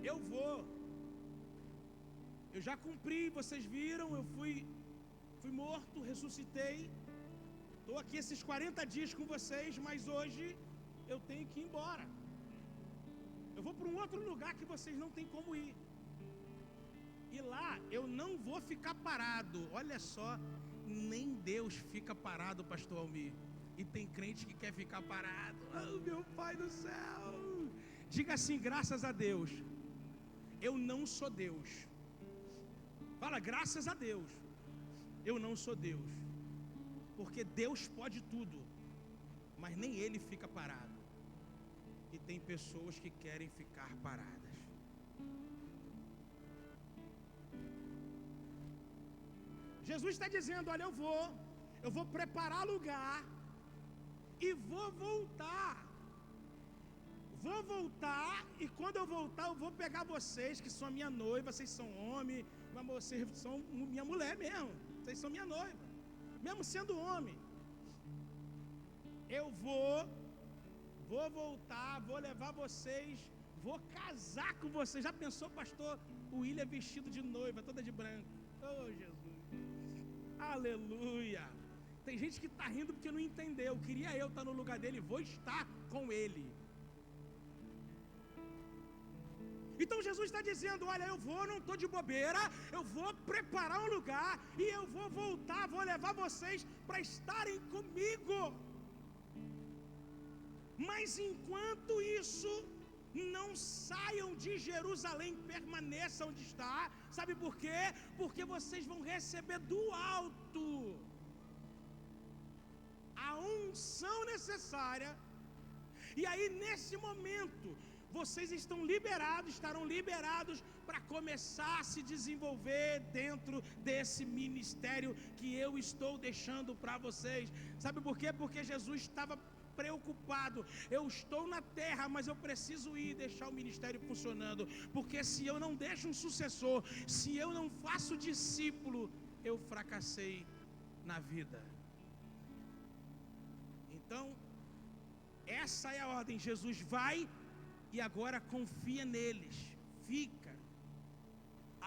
[SPEAKER 1] eu vou. Eu já cumpri, vocês viram, eu fui morto, ressuscitei. Estou aqui esses 40 dias com vocês, mas hoje eu tenho que ir embora. Eu vou para um outro lugar que vocês não têm como ir. E lá eu não vou ficar parado. Olha só, nem Deus fica parado, pastor Almir. E tem crente que quer ficar parado. Oh, meu Pai do céu. Diga assim, graças a Deus, eu não sou Deus. Fala, graças a Deus, eu não sou Deus. Porque Deus pode tudo, mas nem Ele fica parado. E tem pessoas que querem ficar paradas. Jesus está dizendo, olha, eu vou preparar lugar e vou voltar. Vou voltar, e quando eu voltar, eu vou pegar vocês, que são a minha noiva, vocês são homem, mas vocês são minha mulher mesmo, vocês são minha noiva, mesmo sendo homem. Eu vou voltar, vou levar vocês, vou casar com vocês. Já pensou, pastor, o William vestido de noiva, toda de branco? Oh, Jesus, aleluia. Tem gente que está rindo porque não entendeu. Queria eu estar no lugar dele, vou estar com ele. Então Jesus está dizendo, olha, eu vou, não estou de bobeira, eu vou preparar um lugar e eu vou voltar, vou levar vocês para estarem comigo. Mas enquanto isso, não saiam de Jerusalém, permaneçam onde está. Sabe por quê? Porque vocês vão receber do alto a unção necessária. E aí nesse momento vocês estarão liberados para começar a se desenvolver dentro desse ministério que eu estou deixando para vocês. Sabe por quê? Porque Jesus estava preocupado. Eu estou na terra, mas eu preciso ir deixar o ministério funcionando, porque se eu não deixo um sucessor, se eu não faço discípulo, eu fracassei na vida. Então, essa é a ordem. Jesus vai e agora confia neles, fica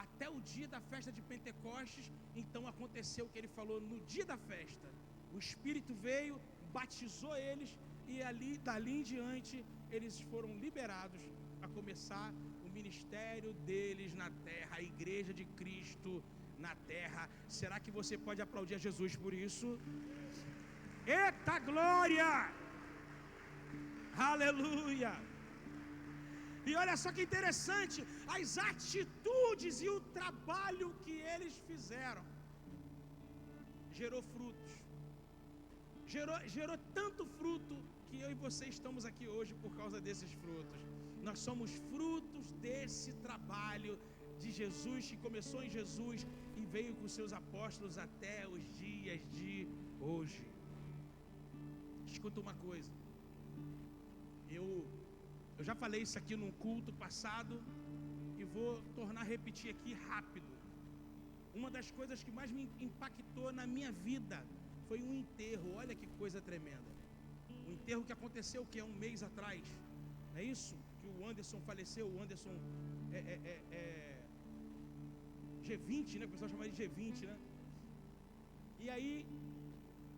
[SPEAKER 1] até o dia da festa de Pentecostes. Então aconteceu o que ele falou no dia da festa. O Espírito veio, batizou eles, e dali em diante eles foram liberados a começar o ministério deles na terra, a igreja de Cristo na terra. Será que você pode aplaudir a Jesus por isso? Eita glória! Aleluia! E olha só que interessante, as atitudes e o trabalho que eles fizeram gerou frutos. Gerou tanto fruto que eu e você estamos aqui hoje por causa desses frutos. Nós somos frutos desse trabalho de Jesus, que começou em Jesus e veio com seus apóstolos até os dias de hoje. Escuta uma coisa, eu já falei isso aqui num culto passado e vou tornar a repetir aqui rápido. Uma das coisas que mais me impactou na minha vida foi um enterro. Olha que coisa tremenda. Um enterro que aconteceu que é um mês atrás. Não é isso? Que o Anderson faleceu. O Anderson G20, né? O pessoal chama de G20, né? E aí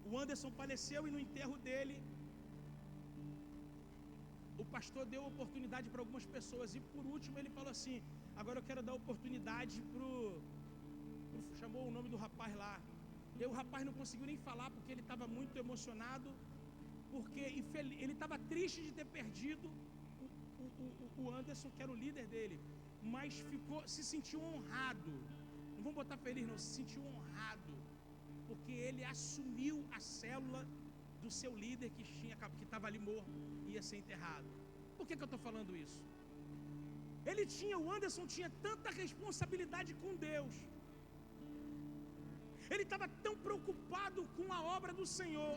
[SPEAKER 1] o Anderson faleceu e no enterro dele o pastor deu oportunidade para algumas pessoas. E por último ele falou assim, agora eu quero dar oportunidade chamou o nome do rapaz lá. E o rapaz não conseguiu nem falar porque ele estava muito emocionado, porque ele estava triste de ter perdido o Anderson, que era o líder dele, mas se sentiu honrado. Não vamos botar feliz não, se sentiu honrado, porque ele assumiu a célula do seu líder que estava ali morto, ia ser enterrado. Por que eu estou falando isso? O Anderson tinha tanta responsabilidade com Deus, ele estava tão preocupado com a obra do Senhor,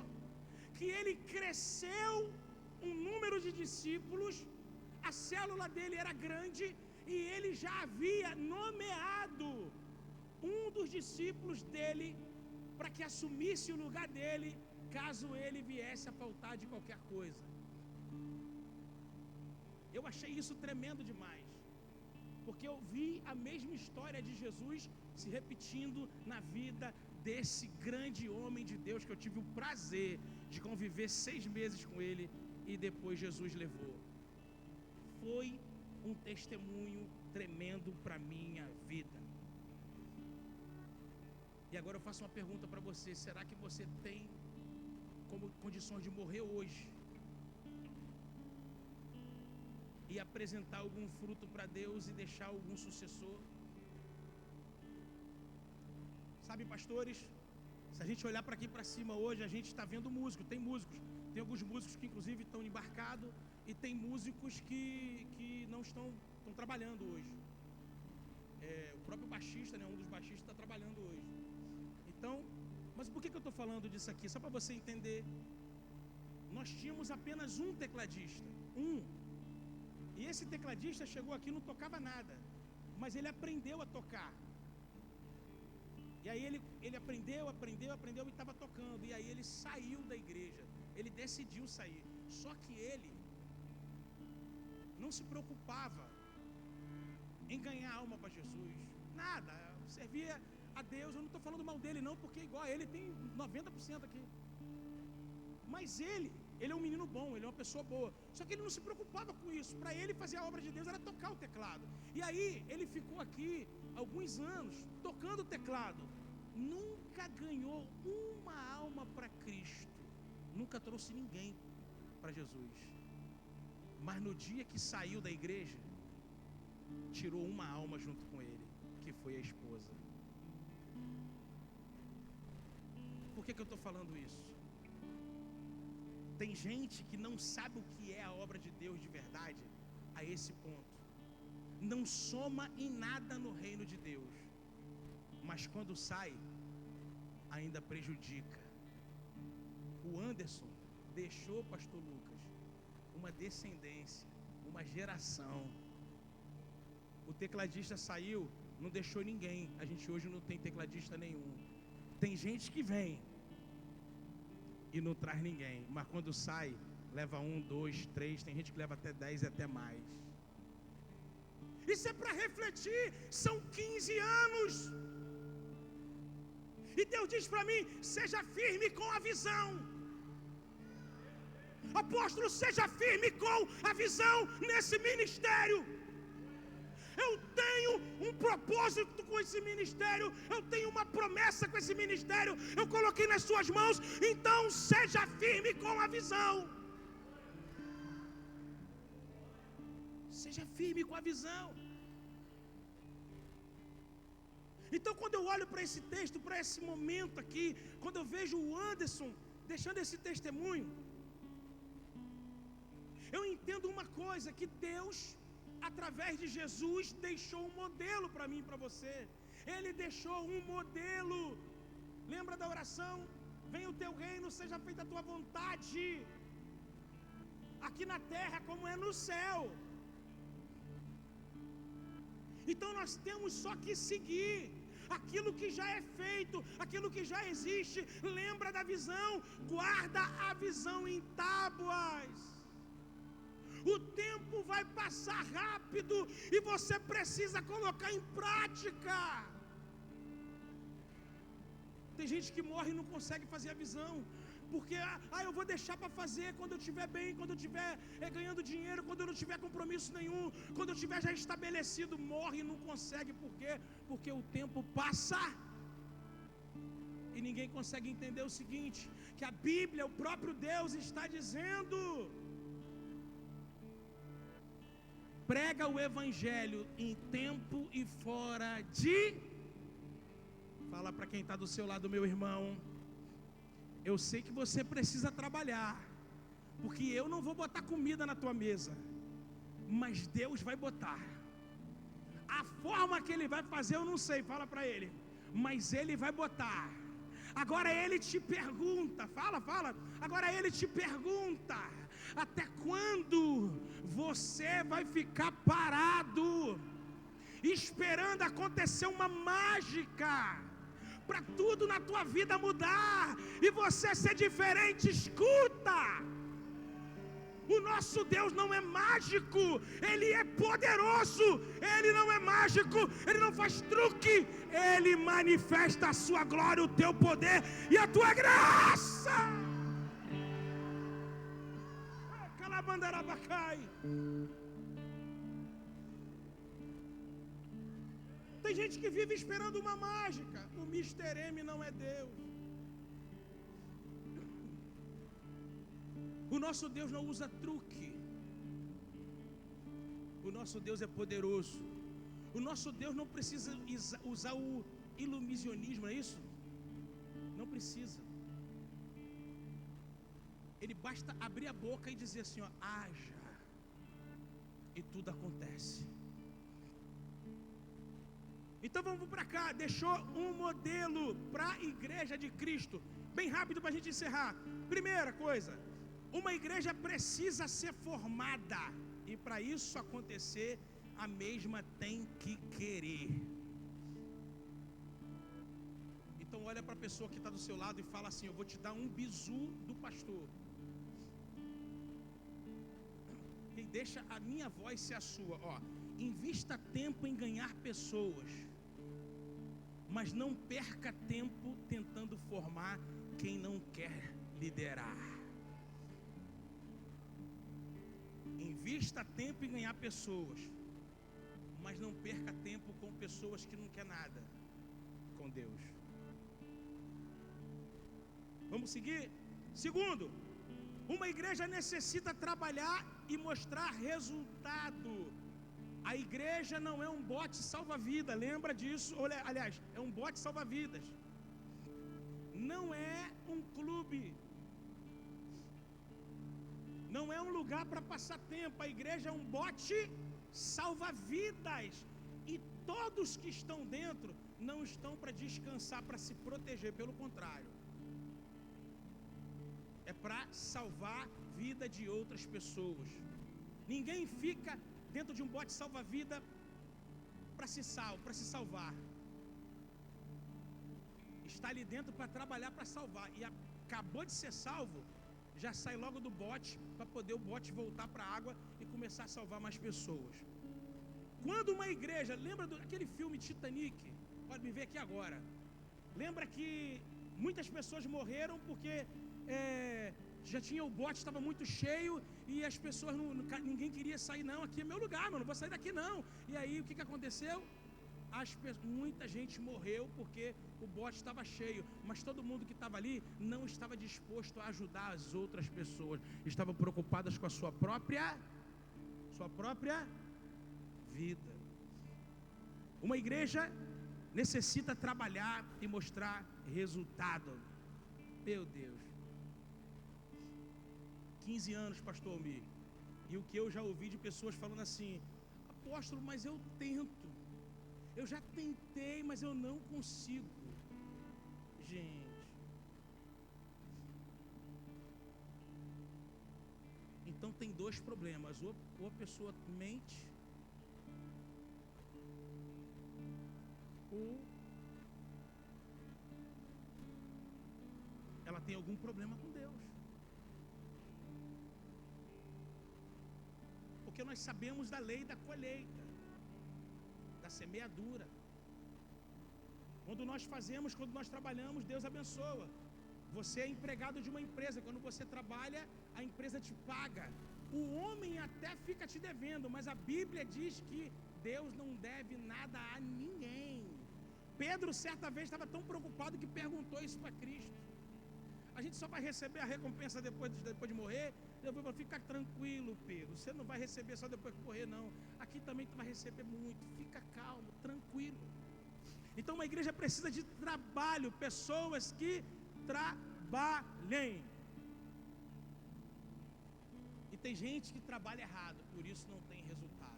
[SPEAKER 1] que ele cresceu um número de discípulos, a célula dele era grande, e ele já havia nomeado um dos discípulos dele para que assumisse o lugar dele, caso ele viesse a faltar de qualquer coisa. Eu achei isso tremendo demais, porque eu vi a mesma história de Jesus se repetindo na vida desse grande homem de Deus, que eu tive o prazer de conviver 6 meses com ele, e depois Jesus levou. Foi um testemunho tremendo para minha vida. E agora eu faço uma pergunta para você: será que você tem como condições de morrer hoje e apresentar algum fruto para Deus e deixar algum sucessor? Sabe, pastores, se a gente olhar para aqui para cima hoje, a gente está vendo músicos, tem alguns músicos que inclusive estão embarcados, e tem músicos que não estão trabalhando hoje. O próprio baixista, né, um dos baixistas está trabalhando hoje. Então, mas por que eu estou falando disso aqui? Só para você entender. Nós tínhamos apenas um tecladista, e esse tecladista chegou aqui e não tocava nada, mas ele aprendeu a tocar. E aí ele aprendeu e estava tocando. E aí ele saiu da igreja, ele decidiu sair. Só que ele não se preocupava em ganhar alma para Jesus, nada, servia a Deus. Eu não estou falando mal dele não, porque igual a ele tem 90% aqui. Mas ele é um menino bom, ele é uma pessoa boa. Só que ele não se preocupava com isso. Para ele fazer a obra de Deus era tocar o teclado. E aí ele ficou aqui alguns anos tocando o teclado. Nunca ganhou uma alma para Cristo. Nunca trouxe ninguém para Jesus. Mas no dia que saiu da igreja, tirou uma alma junto com ele, que foi a esposa. Por que eu estou falando isso? Tem gente que não sabe o que é a obra de Deus de verdade a esse ponto. Não soma em nada no reino de Deus, mas quando sai, ainda prejudica. O Anderson deixou, pastor Lucas, uma descendência, uma geração. O tecladista saiu, não deixou ninguém. A gente hoje não tem tecladista nenhum. Tem gente que vem e não traz ninguém, mas quando sai, leva 1, 2, 3, tem gente que leva até 10 e até mais. Isso é para refletir, são 15 anos. E Deus diz para mim: seja firme com a visão. Apóstolo, seja firme com a visão nesse ministério. Eu tenho um propósito com esse ministério, eu tenho uma promessa com esse ministério, eu coloquei nas suas mãos, então seja firme com a visão. Seja firme com a visão. Então, quando eu olho para esse texto, para esse momento aqui, quando eu vejo o Anderson deixando esse testemunho, eu entendo uma coisa, que Deus, através de Jesus, deixou um modelo para mim e para você. Ele deixou um modelo. Lembra da oração? Venha o teu reino, seja feita a tua vontade, aqui na terra como é no céu. Então nós temos só que seguir aquilo que já é feito, aquilo que já existe. Lembra da visão, guarda a visão em tábuas. O tempo vai passar rápido e você precisa colocar em prática. Tem gente que morre e não consegue fazer a visão, porque eu vou deixar para fazer quando eu estiver bem, quando eu estiver ganhando dinheiro, quando eu não tiver compromisso nenhum, quando eu estiver já estabelecido. Morre e não consegue. Por quê? Porque o tempo passa e ninguém consegue entender o seguinte, que a Bíblia, o próprio Deus está dizendo: prega o evangelho em tempo e fora de... Fala para quem está do seu lado, meu irmão, eu sei que você precisa trabalhar, porque eu não vou botar comida na tua mesa, mas Deus vai botar. A forma que Ele vai fazer eu não sei, fala para Ele, mas Ele vai botar. Agora Ele te pergunta, fala, agora Ele te pergunta: até quando você vai ficar parado? esperando acontecer uma mágica para tudo na tua vida mudar e você ser diferente. Escuta! O nosso Deus não é mágico, Ele é poderoso. Ele não é mágico, Ele não faz truque. Ele manifesta a sua glória, o teu poder e a tua graça. Calabandarabacai. Tem gente que vive esperando uma mágica. O Mr. M não é Deus. O nosso Deus não usa truque. O nosso Deus é poderoso. O nosso Deus não precisa usar o ilusionismo, não é isso? Não precisa. Ele basta abrir a boca e dizer assim, ó, haja, e tudo acontece. Então vamos para cá. Deixou um modelo para a igreja de Cristo. Bem rápido para a gente encerrar. Primeira coisa, uma igreja precisa ser formada. E para isso acontecer, a mesma tem que querer. Então olha para a pessoa que está do seu lado e fala assim, eu vou te dar um bizu do pastor. E deixa a minha voz ser a sua. Ó, invista tempo em ganhar pessoas, mas não perca tempo tentando formar quem não quer liderar. Invista tempo em ganhar pessoas, mas não perca tempo com pessoas que não querem nada com Deus. Vamos seguir? Segundo, uma igreja necessita trabalhar e mostrar resultado. A igreja não é um bote salva-vida, lembra disso? Aliás, é um bote salva-vidas. Não é um clube. Não é um lugar para passar tempo. A igreja é um bote salva-vidas. E todos que estão dentro não estão para descansar, para se proteger. Pelo contrário, é para salvar a vida de outras pessoas. Ninguém fica dentro de um bote salva-vida para se salvar. Está ali dentro para trabalhar, para salvar. E acabou de ser salvo, já sai logo do bote, para poder o bote voltar para a água e começar a salvar mais pessoas. Quando uma igreja, lembra daquele filme Titanic? Pode me ver aqui agora. Lembra que muitas pessoas morreram porque já tinha o bote, estava muito cheio e as pessoas, ninguém queria sair. Não, aqui é meu lugar, mano, não vou sair daqui não. E aí o que aconteceu? Muita gente morreu porque o bote estava cheio, mas todo mundo que estava ali não estava disposto a ajudar as outras pessoas, estavam preocupadas com a sua própria vida. Uma igreja necessita trabalhar e mostrar resultado. Meu Deus, 15 anos, pastor Almir, e o que eu já ouvi de pessoas falando assim, apóstolo, mas eu tento. Eu já tentei, mas eu não consigo. Gente. Então tem dois problemas. Ou a pessoa mente, ou ela tem algum problema com Deus. Porque nós sabemos da lei da colheita, da semeadura. Quando nós fazemos, quando nós trabalhamos, Deus abençoa. Você é empregado de uma empresa, quando você trabalha, a empresa te paga. O homem até fica te devendo, mas a Bíblia diz que Deus não deve nada a ninguém. Pedro certa vez estava tão preocupado que perguntou isso para Cristo. A gente só vai receber a recompensa depois de morrer? Eu vou ficar tranquilo, Pedro, você não vai receber só depois que morrer, não. Aqui também tu vai receber muito, fica calmo, tranquilo. Então uma igreja precisa de trabalho, pessoas que trabalhem. E tem gente que trabalha errado, por isso não tem resultado.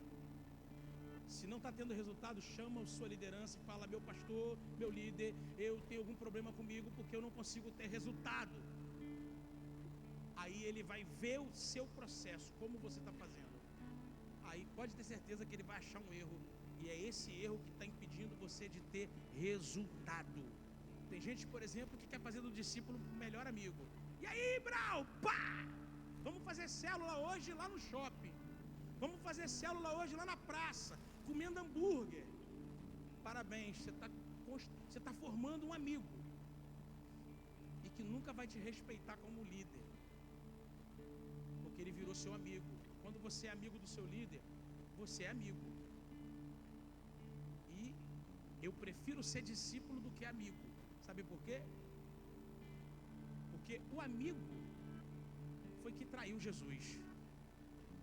[SPEAKER 1] Se não está tendo resultado, chama a sua liderança e fala, meu pastor, meu líder, eu tenho algum problema comigo porque eu não consigo ter resultado. Aí ele vai ver o seu processo, como você está fazendo. Aí pode ter certeza que ele vai achar um erro E é esse erro que está impedindo você de ter resultado. Tem gente, por exemplo, que quer fazer do discípulo o melhor amigo. E aí, Brau, pá! Vamos fazer célula hoje lá no shopping. Vamos fazer célula hoje lá na praça, comendo hambúrguer. Parabéns, você está formando um amigo. E que nunca vai te respeitar como líder. Porque ele virou seu amigo. Quando você é amigo do seu líder, você é amigo. E eu prefiro ser discípulo do que amigo. Sabe por quê? Porque o amigo foi que traiu Jesus.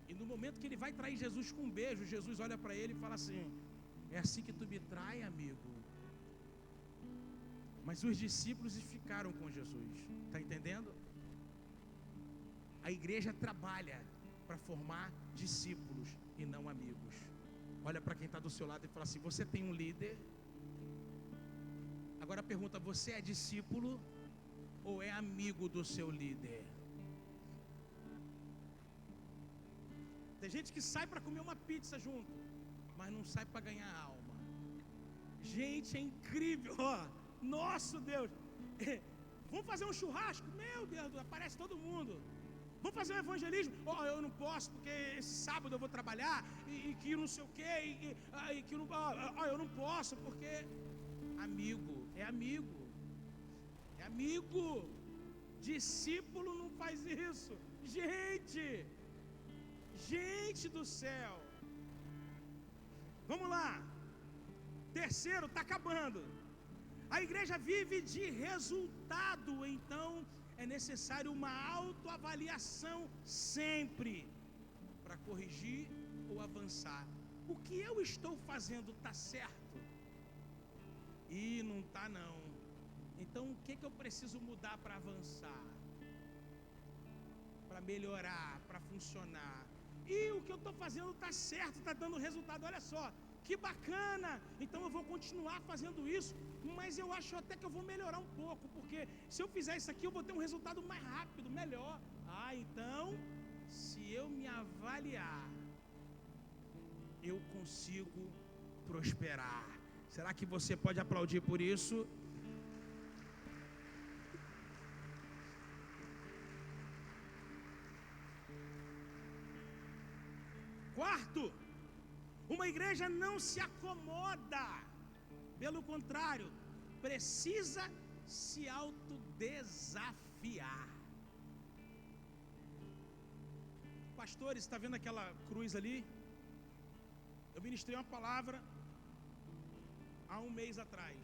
[SPEAKER 1] E no momento que ele vai trair Jesus com um beijo, Jesus olha para ele e fala assim: é assim que tu me trai, amigo? Mas os discípulos ficaram com Jesus. Está entendendo? A igreja trabalha para formar discípulos e não amigos. Olha para quem está do seu lado e fala assim: você tem um líder? Agora pergunta: você é discípulo ou é amigo do seu líder? Tem gente que sai para comer uma pizza junto, mas não sai para ganhar alma. Gente, é incrível, ó. Nosso Deus. Vamos fazer um churrasco? Meu Deus, aparece todo mundo. Vamos fazer um evangelismo? Ó, eu não posso porque esse sábado eu vou trabalhar e que não sei o quê, e que não, eu não posso porque amigo, é amigo. É amigo. Discípulo não faz isso. Gente do céu. Vamos lá. Terceiro, está acabando. A igreja vive de resultado, então é necessário uma autoavaliação sempre para corrigir ou avançar. O que eu estou fazendo está certo? E não está não. Então o que eu preciso mudar para avançar? Para melhorar, para funcionar. E o que eu estou fazendo está certo, está dando resultado, olha só. Que bacana, então eu vou continuar fazendo isso, mas eu acho até que eu vou melhorar um pouco, porque se eu fizer isso aqui eu vou ter um resultado mais rápido, melhor. Então, se eu me avaliar, eu consigo prosperar. Será que você pode aplaudir por isso? Quarto, uma igreja não se acomoda, pelo contrário, precisa se autodesafiar. Pastores, está vendo aquela cruz ali? Eu ministrei uma palavra há um mês atrás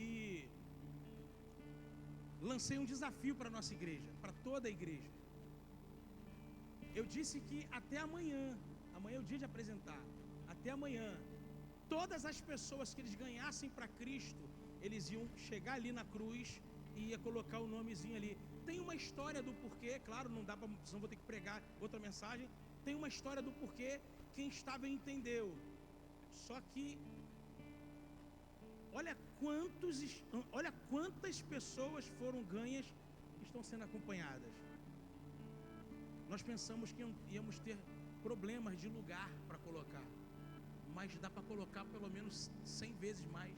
[SPEAKER 1] e lancei um desafio para a nossa igreja, para toda a igreja. Eu disse que até amanhã é o dia de apresentar, até amanhã, todas as pessoas que eles ganhassem para Cristo, eles iam chegar ali na cruz e ia colocar o nomezinho ali. Tem uma história do porquê, claro, não dá para, senão vou ter que pregar outra mensagem. Tem uma história do porquê, quem estava entendeu. Só que olha quantas pessoas foram ganhas e estão sendo acompanhadas. Nós pensamos que íamos ter problemas de lugar para colocar, mas dá para colocar pelo menos 100 vezes mais.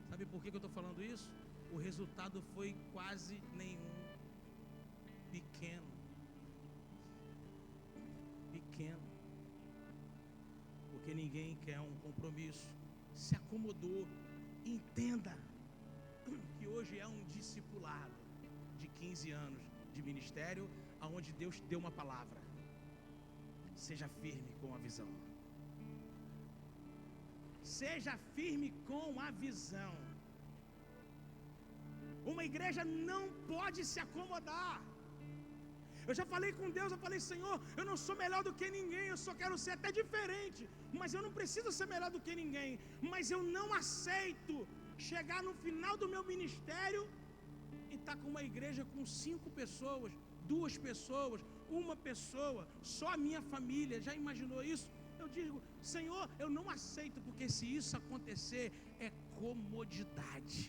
[SPEAKER 1] Sabe por que eu estou falando isso? O resultado foi quase nenhum. Pequeno. Porque ninguém quer um compromisso. Se acomodou. Entenda que hoje é um discipulado de 15 anos de ministério, aonde Deus deu uma palavra. Seja firme com a visão. Seja firme com a visão. Uma igreja não pode se acomodar. Eu já falei com Deus, eu falei: Senhor, eu não sou melhor do que ninguém, eu só quero ser até diferente, mas eu não preciso ser melhor do que ninguém. Mas eu não aceito chegar no final do meu ministério e estar com uma igreja com 5 pessoas, 2 pessoas, 1 pessoa, só a minha família. Já imaginou isso? Eu digo: Senhor, eu não aceito, porque se isso acontecer é comodidade.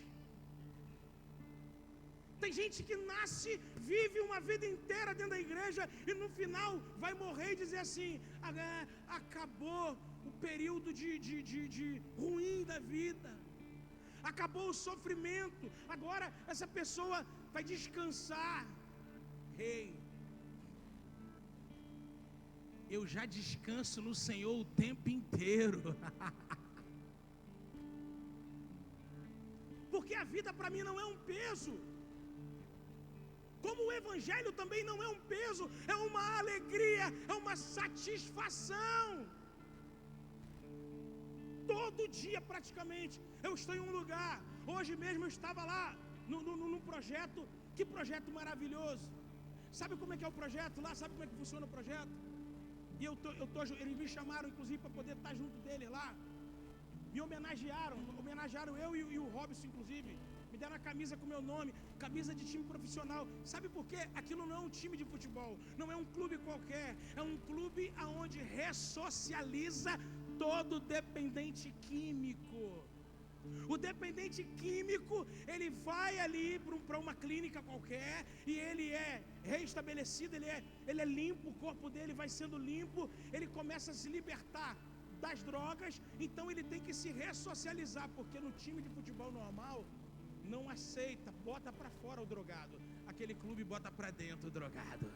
[SPEAKER 1] Tem gente que nasce, vive uma vida inteira dentro da igreja e no final vai morrer e dizer assim: acabou, o período de ruim da vida, acabou o sofrimento, agora essa pessoa vai descansar. Ei, eu já descanso no Senhor o tempo inteiro. Porque a vida para mim não é um peso. Como o Evangelho também não é um peso, é uma alegria, é uma satisfação. Todo dia praticamente eu estou em um lugar. Hoje mesmo eu estava lá num projeto. Que projeto maravilhoso. Sabe como é que é o projeto lá? Sabe como é que funciona o projeto? E eles me chamaram inclusive para poder estar junto deles lá. Me homenagearam eu e o Robson inclusive. Me deram a camisa com meu nome, camisa de time profissional. Sabe por quê? Aquilo não é um time de futebol, não é um clube qualquer, é um clube aonde ressocializa todo dependente químico. O dependente químico, ele vai ali para uma clínica qualquer e ele é reestabelecido, ele é limpo, o corpo dele vai sendo limpo, ele começa a se libertar das drogas, então ele tem que se ressocializar, porque no time de futebol normal não aceita, bota para fora o drogado, aquele clube bota para dentro o drogado.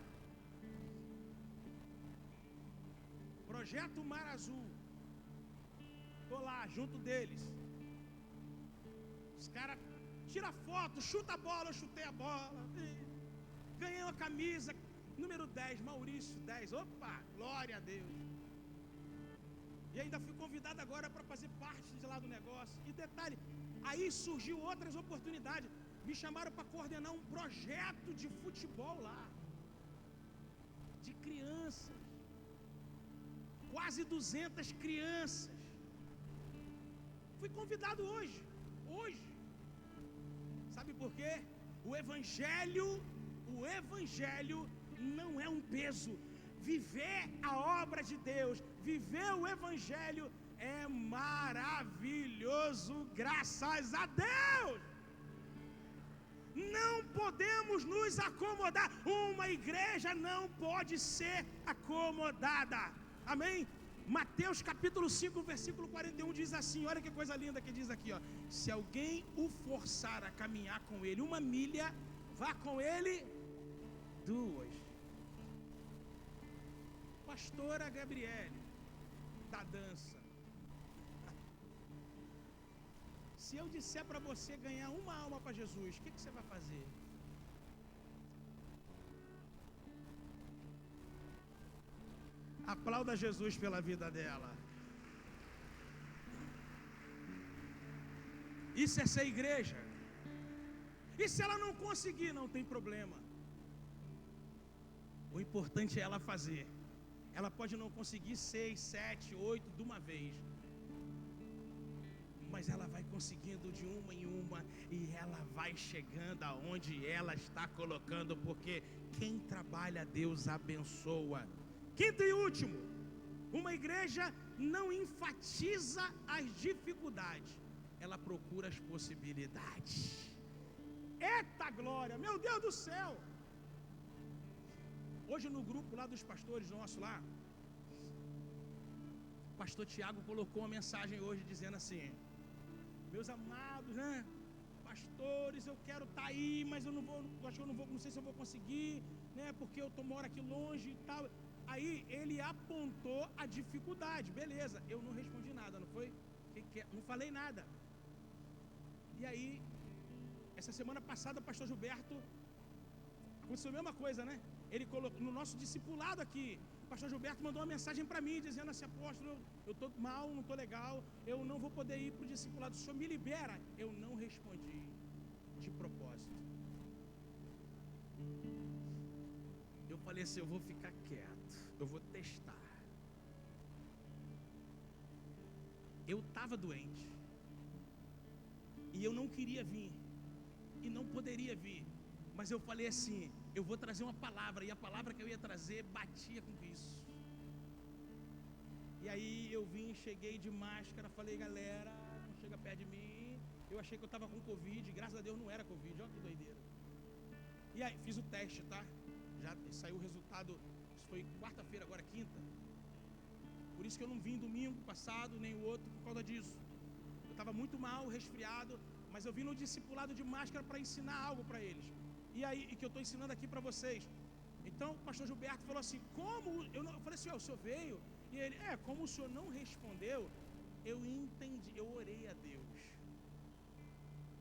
[SPEAKER 1] Projeto Mar Azul, tô lá junto deles. Os caras tiram foto, chuta a bola, eu chutei a bola. Ganhei uma camisa, número 10, Maurício 10. Opa, glória a Deus. E ainda fui convidado agora para fazer parte de lá do negócio. E detalhe, aí surgiu outras oportunidades. Me chamaram para coordenar um projeto de futebol lá. De crianças. Quase 200 crianças. Fui convidado hoje. Sabe por quê? O Evangelho não é um peso. Viver a obra de Deus, viver o Evangelho é maravilhoso, graças a Deus. Não podemos nos acomodar. Uma igreja não pode ser acomodada. Amém? Mateus capítulo 5, versículo 41 diz assim, olha que coisa linda que diz aqui, ó. Se alguém o forçar a caminhar com ele 1 milha, vá com ele 2. Pastora Gabriele, da dança. Se eu disser para você ganhar uma alma para Jesus, o que você vai fazer? Aplauda Jesus pela vida dela. Isso é ser igreja. E se ela não conseguir, não tem problema. O importante é ela fazer. Ela pode não conseguir 6, 7, 8 de uma vez, mas ela vai conseguindo de uma em uma e ela vai chegando aonde ela está colocando, porque quem trabalha Deus abençoa. Quinto e último, uma igreja não enfatiza as dificuldades, ela procura as possibilidades. Eita glória, meu Deus do céu! Hoje no grupo lá dos pastores nosso lá, o pastor Tiago colocou uma mensagem hoje dizendo assim: meus amados, né, pastores, eu quero estar aí, mas eu não vou, acho que eu não vou, não sei se eu vou conseguir, né, porque eu moro aqui longe e tal. Aí ele apontou a dificuldade, beleza, eu não respondi nada, não foi? Não falei nada. E aí, essa semana passada o pastor Gilberto, aconteceu a mesma coisa, né? Ele colocou no nosso discipulado aqui, o pastor Gilberto mandou uma mensagem para mim, dizendo assim: apóstolo, eu estou mal, não estou legal, eu não vou poder ir para o discipulado, o senhor me libera? Eu não respondi, de propósito. Eu falei assim: eu vou ficar quieto, eu vou testar. Eu estava doente, e eu não queria vir, e não poderia vir, mas eu falei assim: eu vou trazer uma palavra, e a palavra que eu ia trazer batia com isso. E aí eu vim, cheguei de máscara, falei: galera, não chega perto de mim. Eu achei que eu estava com Covid, graças a Deus não era Covid, olha que doideira. E aí, fiz o teste, tá? Já saiu o resultado, isso foi quarta-feira, agora quinta. Por isso que eu não vim domingo passado, nem o outro, por causa disso. Eu estava muito mal, resfriado, mas eu vim no discipulado de máscara para ensinar algo para eles. E aí, que eu estou ensinando aqui para vocês. Então, o pastor Gilberto falou assim, como... Eu falei assim, o senhor veio? E ele, como o senhor não respondeu, eu entendi, eu orei a Deus.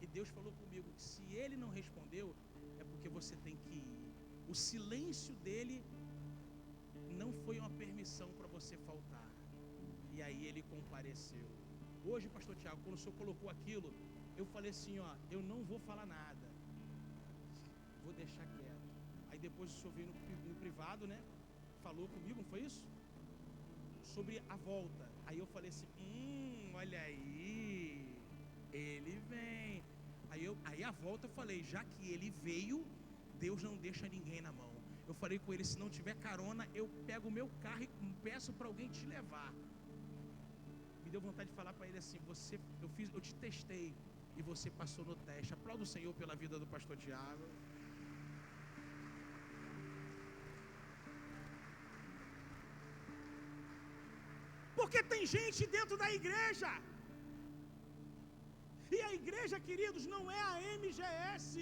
[SPEAKER 1] E Deus falou comigo, se ele não respondeu, é porque você tem que ir. O silêncio dele não foi uma permissão para você faltar. E aí ele compareceu. Hoje, pastor Tiago, quando o senhor colocou aquilo, eu falei assim, eu não vou falar nada. Vou deixar quieto. Aí depois o senhor veio no privado, né? Falou comigo, não foi isso? Sobre a volta. Aí eu falei assim, olha aí, ele vem. Aí a volta eu falei, já que ele veio, Deus não deixa ninguém na mão. Eu falei com ele, se não tiver carona, eu pego o meu carro e peço para alguém te levar. Me deu vontade de falar para ele assim, eu te testei e você passou no teste. Aplauda o Senhor pela vida do pastor Tiago. Porque tem gente dentro da igreja. E a igreja, queridos, não é a MGS,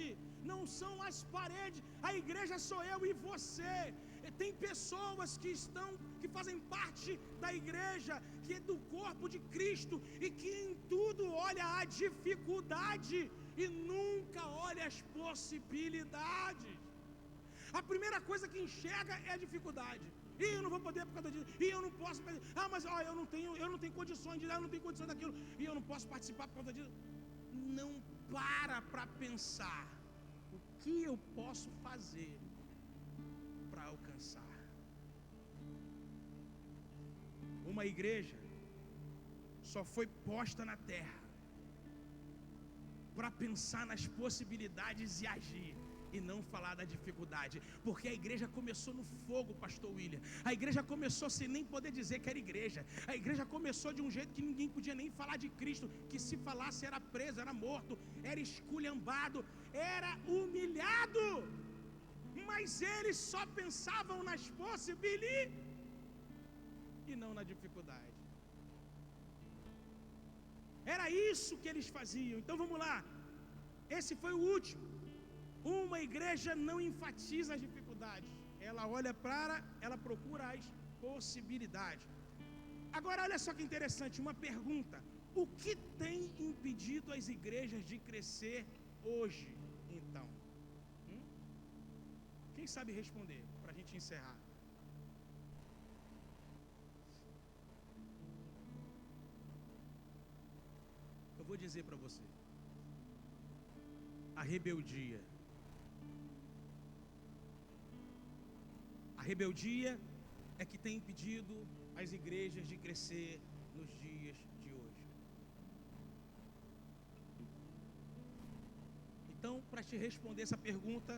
[SPEAKER 1] não são as paredes. A igreja sou eu e você. E tem pessoas que fazem parte da igreja, que é do corpo de Cristo, e que em tudo olha a dificuldade e nunca olha as possibilidades. A primeira coisa que enxerga é a dificuldade. E eu não vou poder por causa disso. E eu não posso. Eu não tenho condições de dar, eu não tenho condições daquilo. E eu não posso participar por causa disso. Não para pensar o que eu posso fazer para alcançar. Uma igreja só foi posta na terra para pensar nas possibilidades e agir, e não falar da dificuldade. Porque a igreja começou no fogo, pastor William. A igreja começou sem nem poder dizer que era igreja. A igreja começou de um jeito que ninguém podia nem falar de Cristo, que se falasse era preso, era morto, era esculhambado, era humilhado. Mas eles só pensavam nas possibilidades e não na dificuldade. Era isso que eles faziam. Então vamos lá. Esse foi o último. Uma igreja não enfatiza as dificuldades. Ela procura as possibilidades. Agora olha só que interessante, uma pergunta. O que tem impedido as igrejas de crescer hoje, então? Quem sabe responder, para a gente encerrar? Eu vou dizer para você. A rebeldia. A rebeldia é que tem impedido as igrejas de crescer nos dias de hoje. Então, para te responder essa pergunta,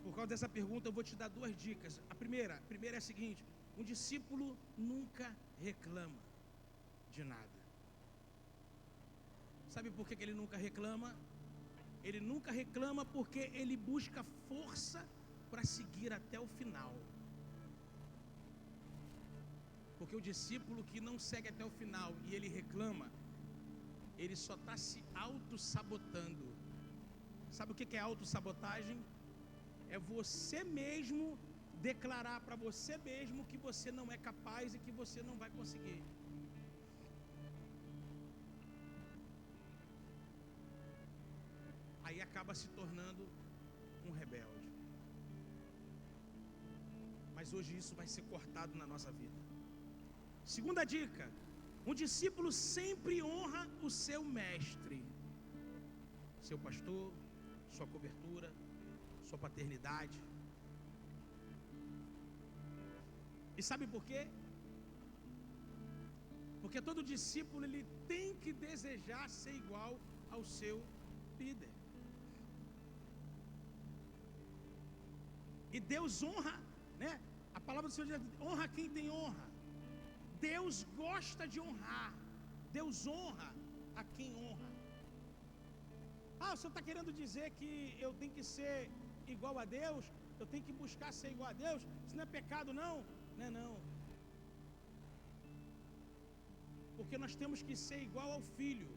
[SPEAKER 1] por causa dessa pergunta, eu vou te dar duas dicas. A primeira é a seguinte: um discípulo nunca reclama de nada. Sabe por que ele nunca reclama? Ele nunca reclama porque ele busca força para seguir até o final. Porque o discípulo que não segue até o final e ele reclama, ele só está se auto-sabotando. Sabe o que é auto-sabotagem? É você mesmo declarar para você mesmo que você não é capaz e que você não vai conseguir. Aí acaba se tornando um rebelde. Mas hoje isso vai ser cortado na nossa vida. Segunda dica: um discípulo sempre honra o seu mestre, seu pastor, sua cobertura, sua paternidade. E sabe por quê? Porque todo discípulo ele tem que desejar ser igual ao seu líder. E Deus honra, né? A palavra do Senhor diz: honra quem tem honra. Deus gosta de honrar. Deus honra a quem honra. O senhor está querendo dizer que eu tenho que ser igual a Deus? Eu tenho que buscar ser igual a Deus? Isso não é pecado, não? Não é não. Porque nós temos que ser igual ao filho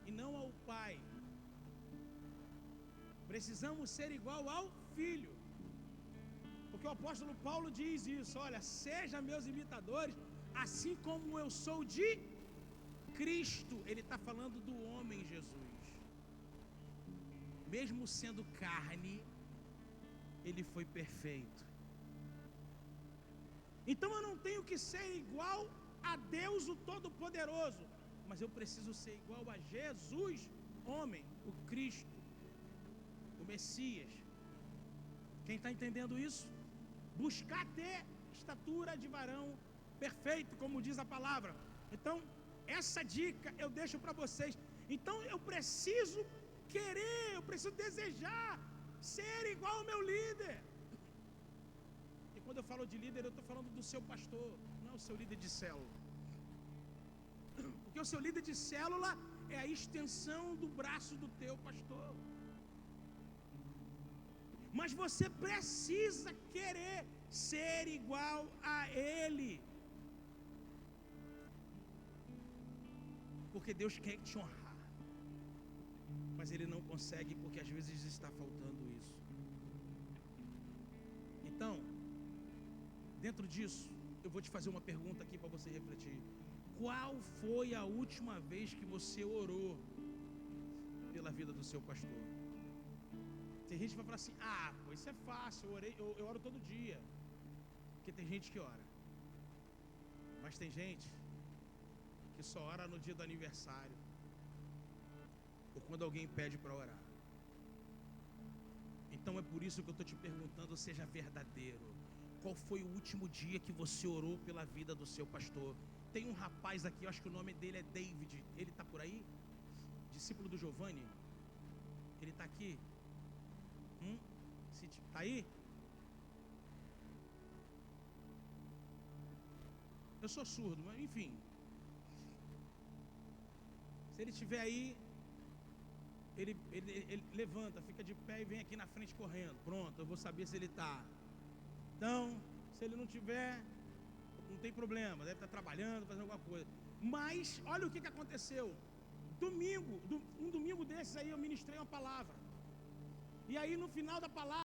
[SPEAKER 1] e não ao pai. Precisamos ser igual ao filho. Porque o apóstolo Paulo diz isso: olha, sejam meus imitadores, assim como eu sou de Cristo. Ele está falando do homem Jesus. Mesmo sendo carne, ele foi perfeito. Então eu não tenho que ser igual a Deus o Todo-Poderoso, mas eu preciso ser igual a Jesus, homem, o Cristo, o Messias. Quem está entendendo isso? Buscar ter estatura de varão perfeito, como diz a palavra. Então, essa dica eu deixo para vocês. Então, eu preciso querer, eu preciso desejar ser igual ao meu líder. E quando eu falo de líder, eu estou falando do seu pastor, não é o seu líder de célula. Porque o seu líder de célula é a extensão do braço do teu pastor. Mas você precisa querer ser igual a ele. Porque Deus quer te honrar, mas Ele não consegue, porque às vezes está faltando isso. Então, dentro disso, eu vou te fazer uma pergunta aqui para você refletir. Qual foi a última vez que você orou pela vida do seu pastor? Tem gente que vai falar assim: ah, pô, isso é fácil, eu oro todo dia. Porque tem gente que ora. Mas tem gente que só ora no dia do aniversário, ou quando alguém pede para orar. Então é por isso que eu estou te perguntando, seja verdadeiro. Qual foi o último dia que você orou pela vida do seu pastor? Tem um rapaz aqui, eu acho que o nome dele é David. Ele está por aí? Discípulo do Giovanni? Ele está aqui? Está aí? Eu sou surdo, mas enfim. Se ele estiver aí, ele levanta, fica de pé e vem aqui na frente correndo. Pronto, eu vou saber se ele está. Então, se ele não tiver, não tem problema, deve estar trabalhando, fazendo alguma coisa. Mas, olha o que aconteceu. Um domingo desses aí eu ministrei uma palavra. E aí no final da palavra,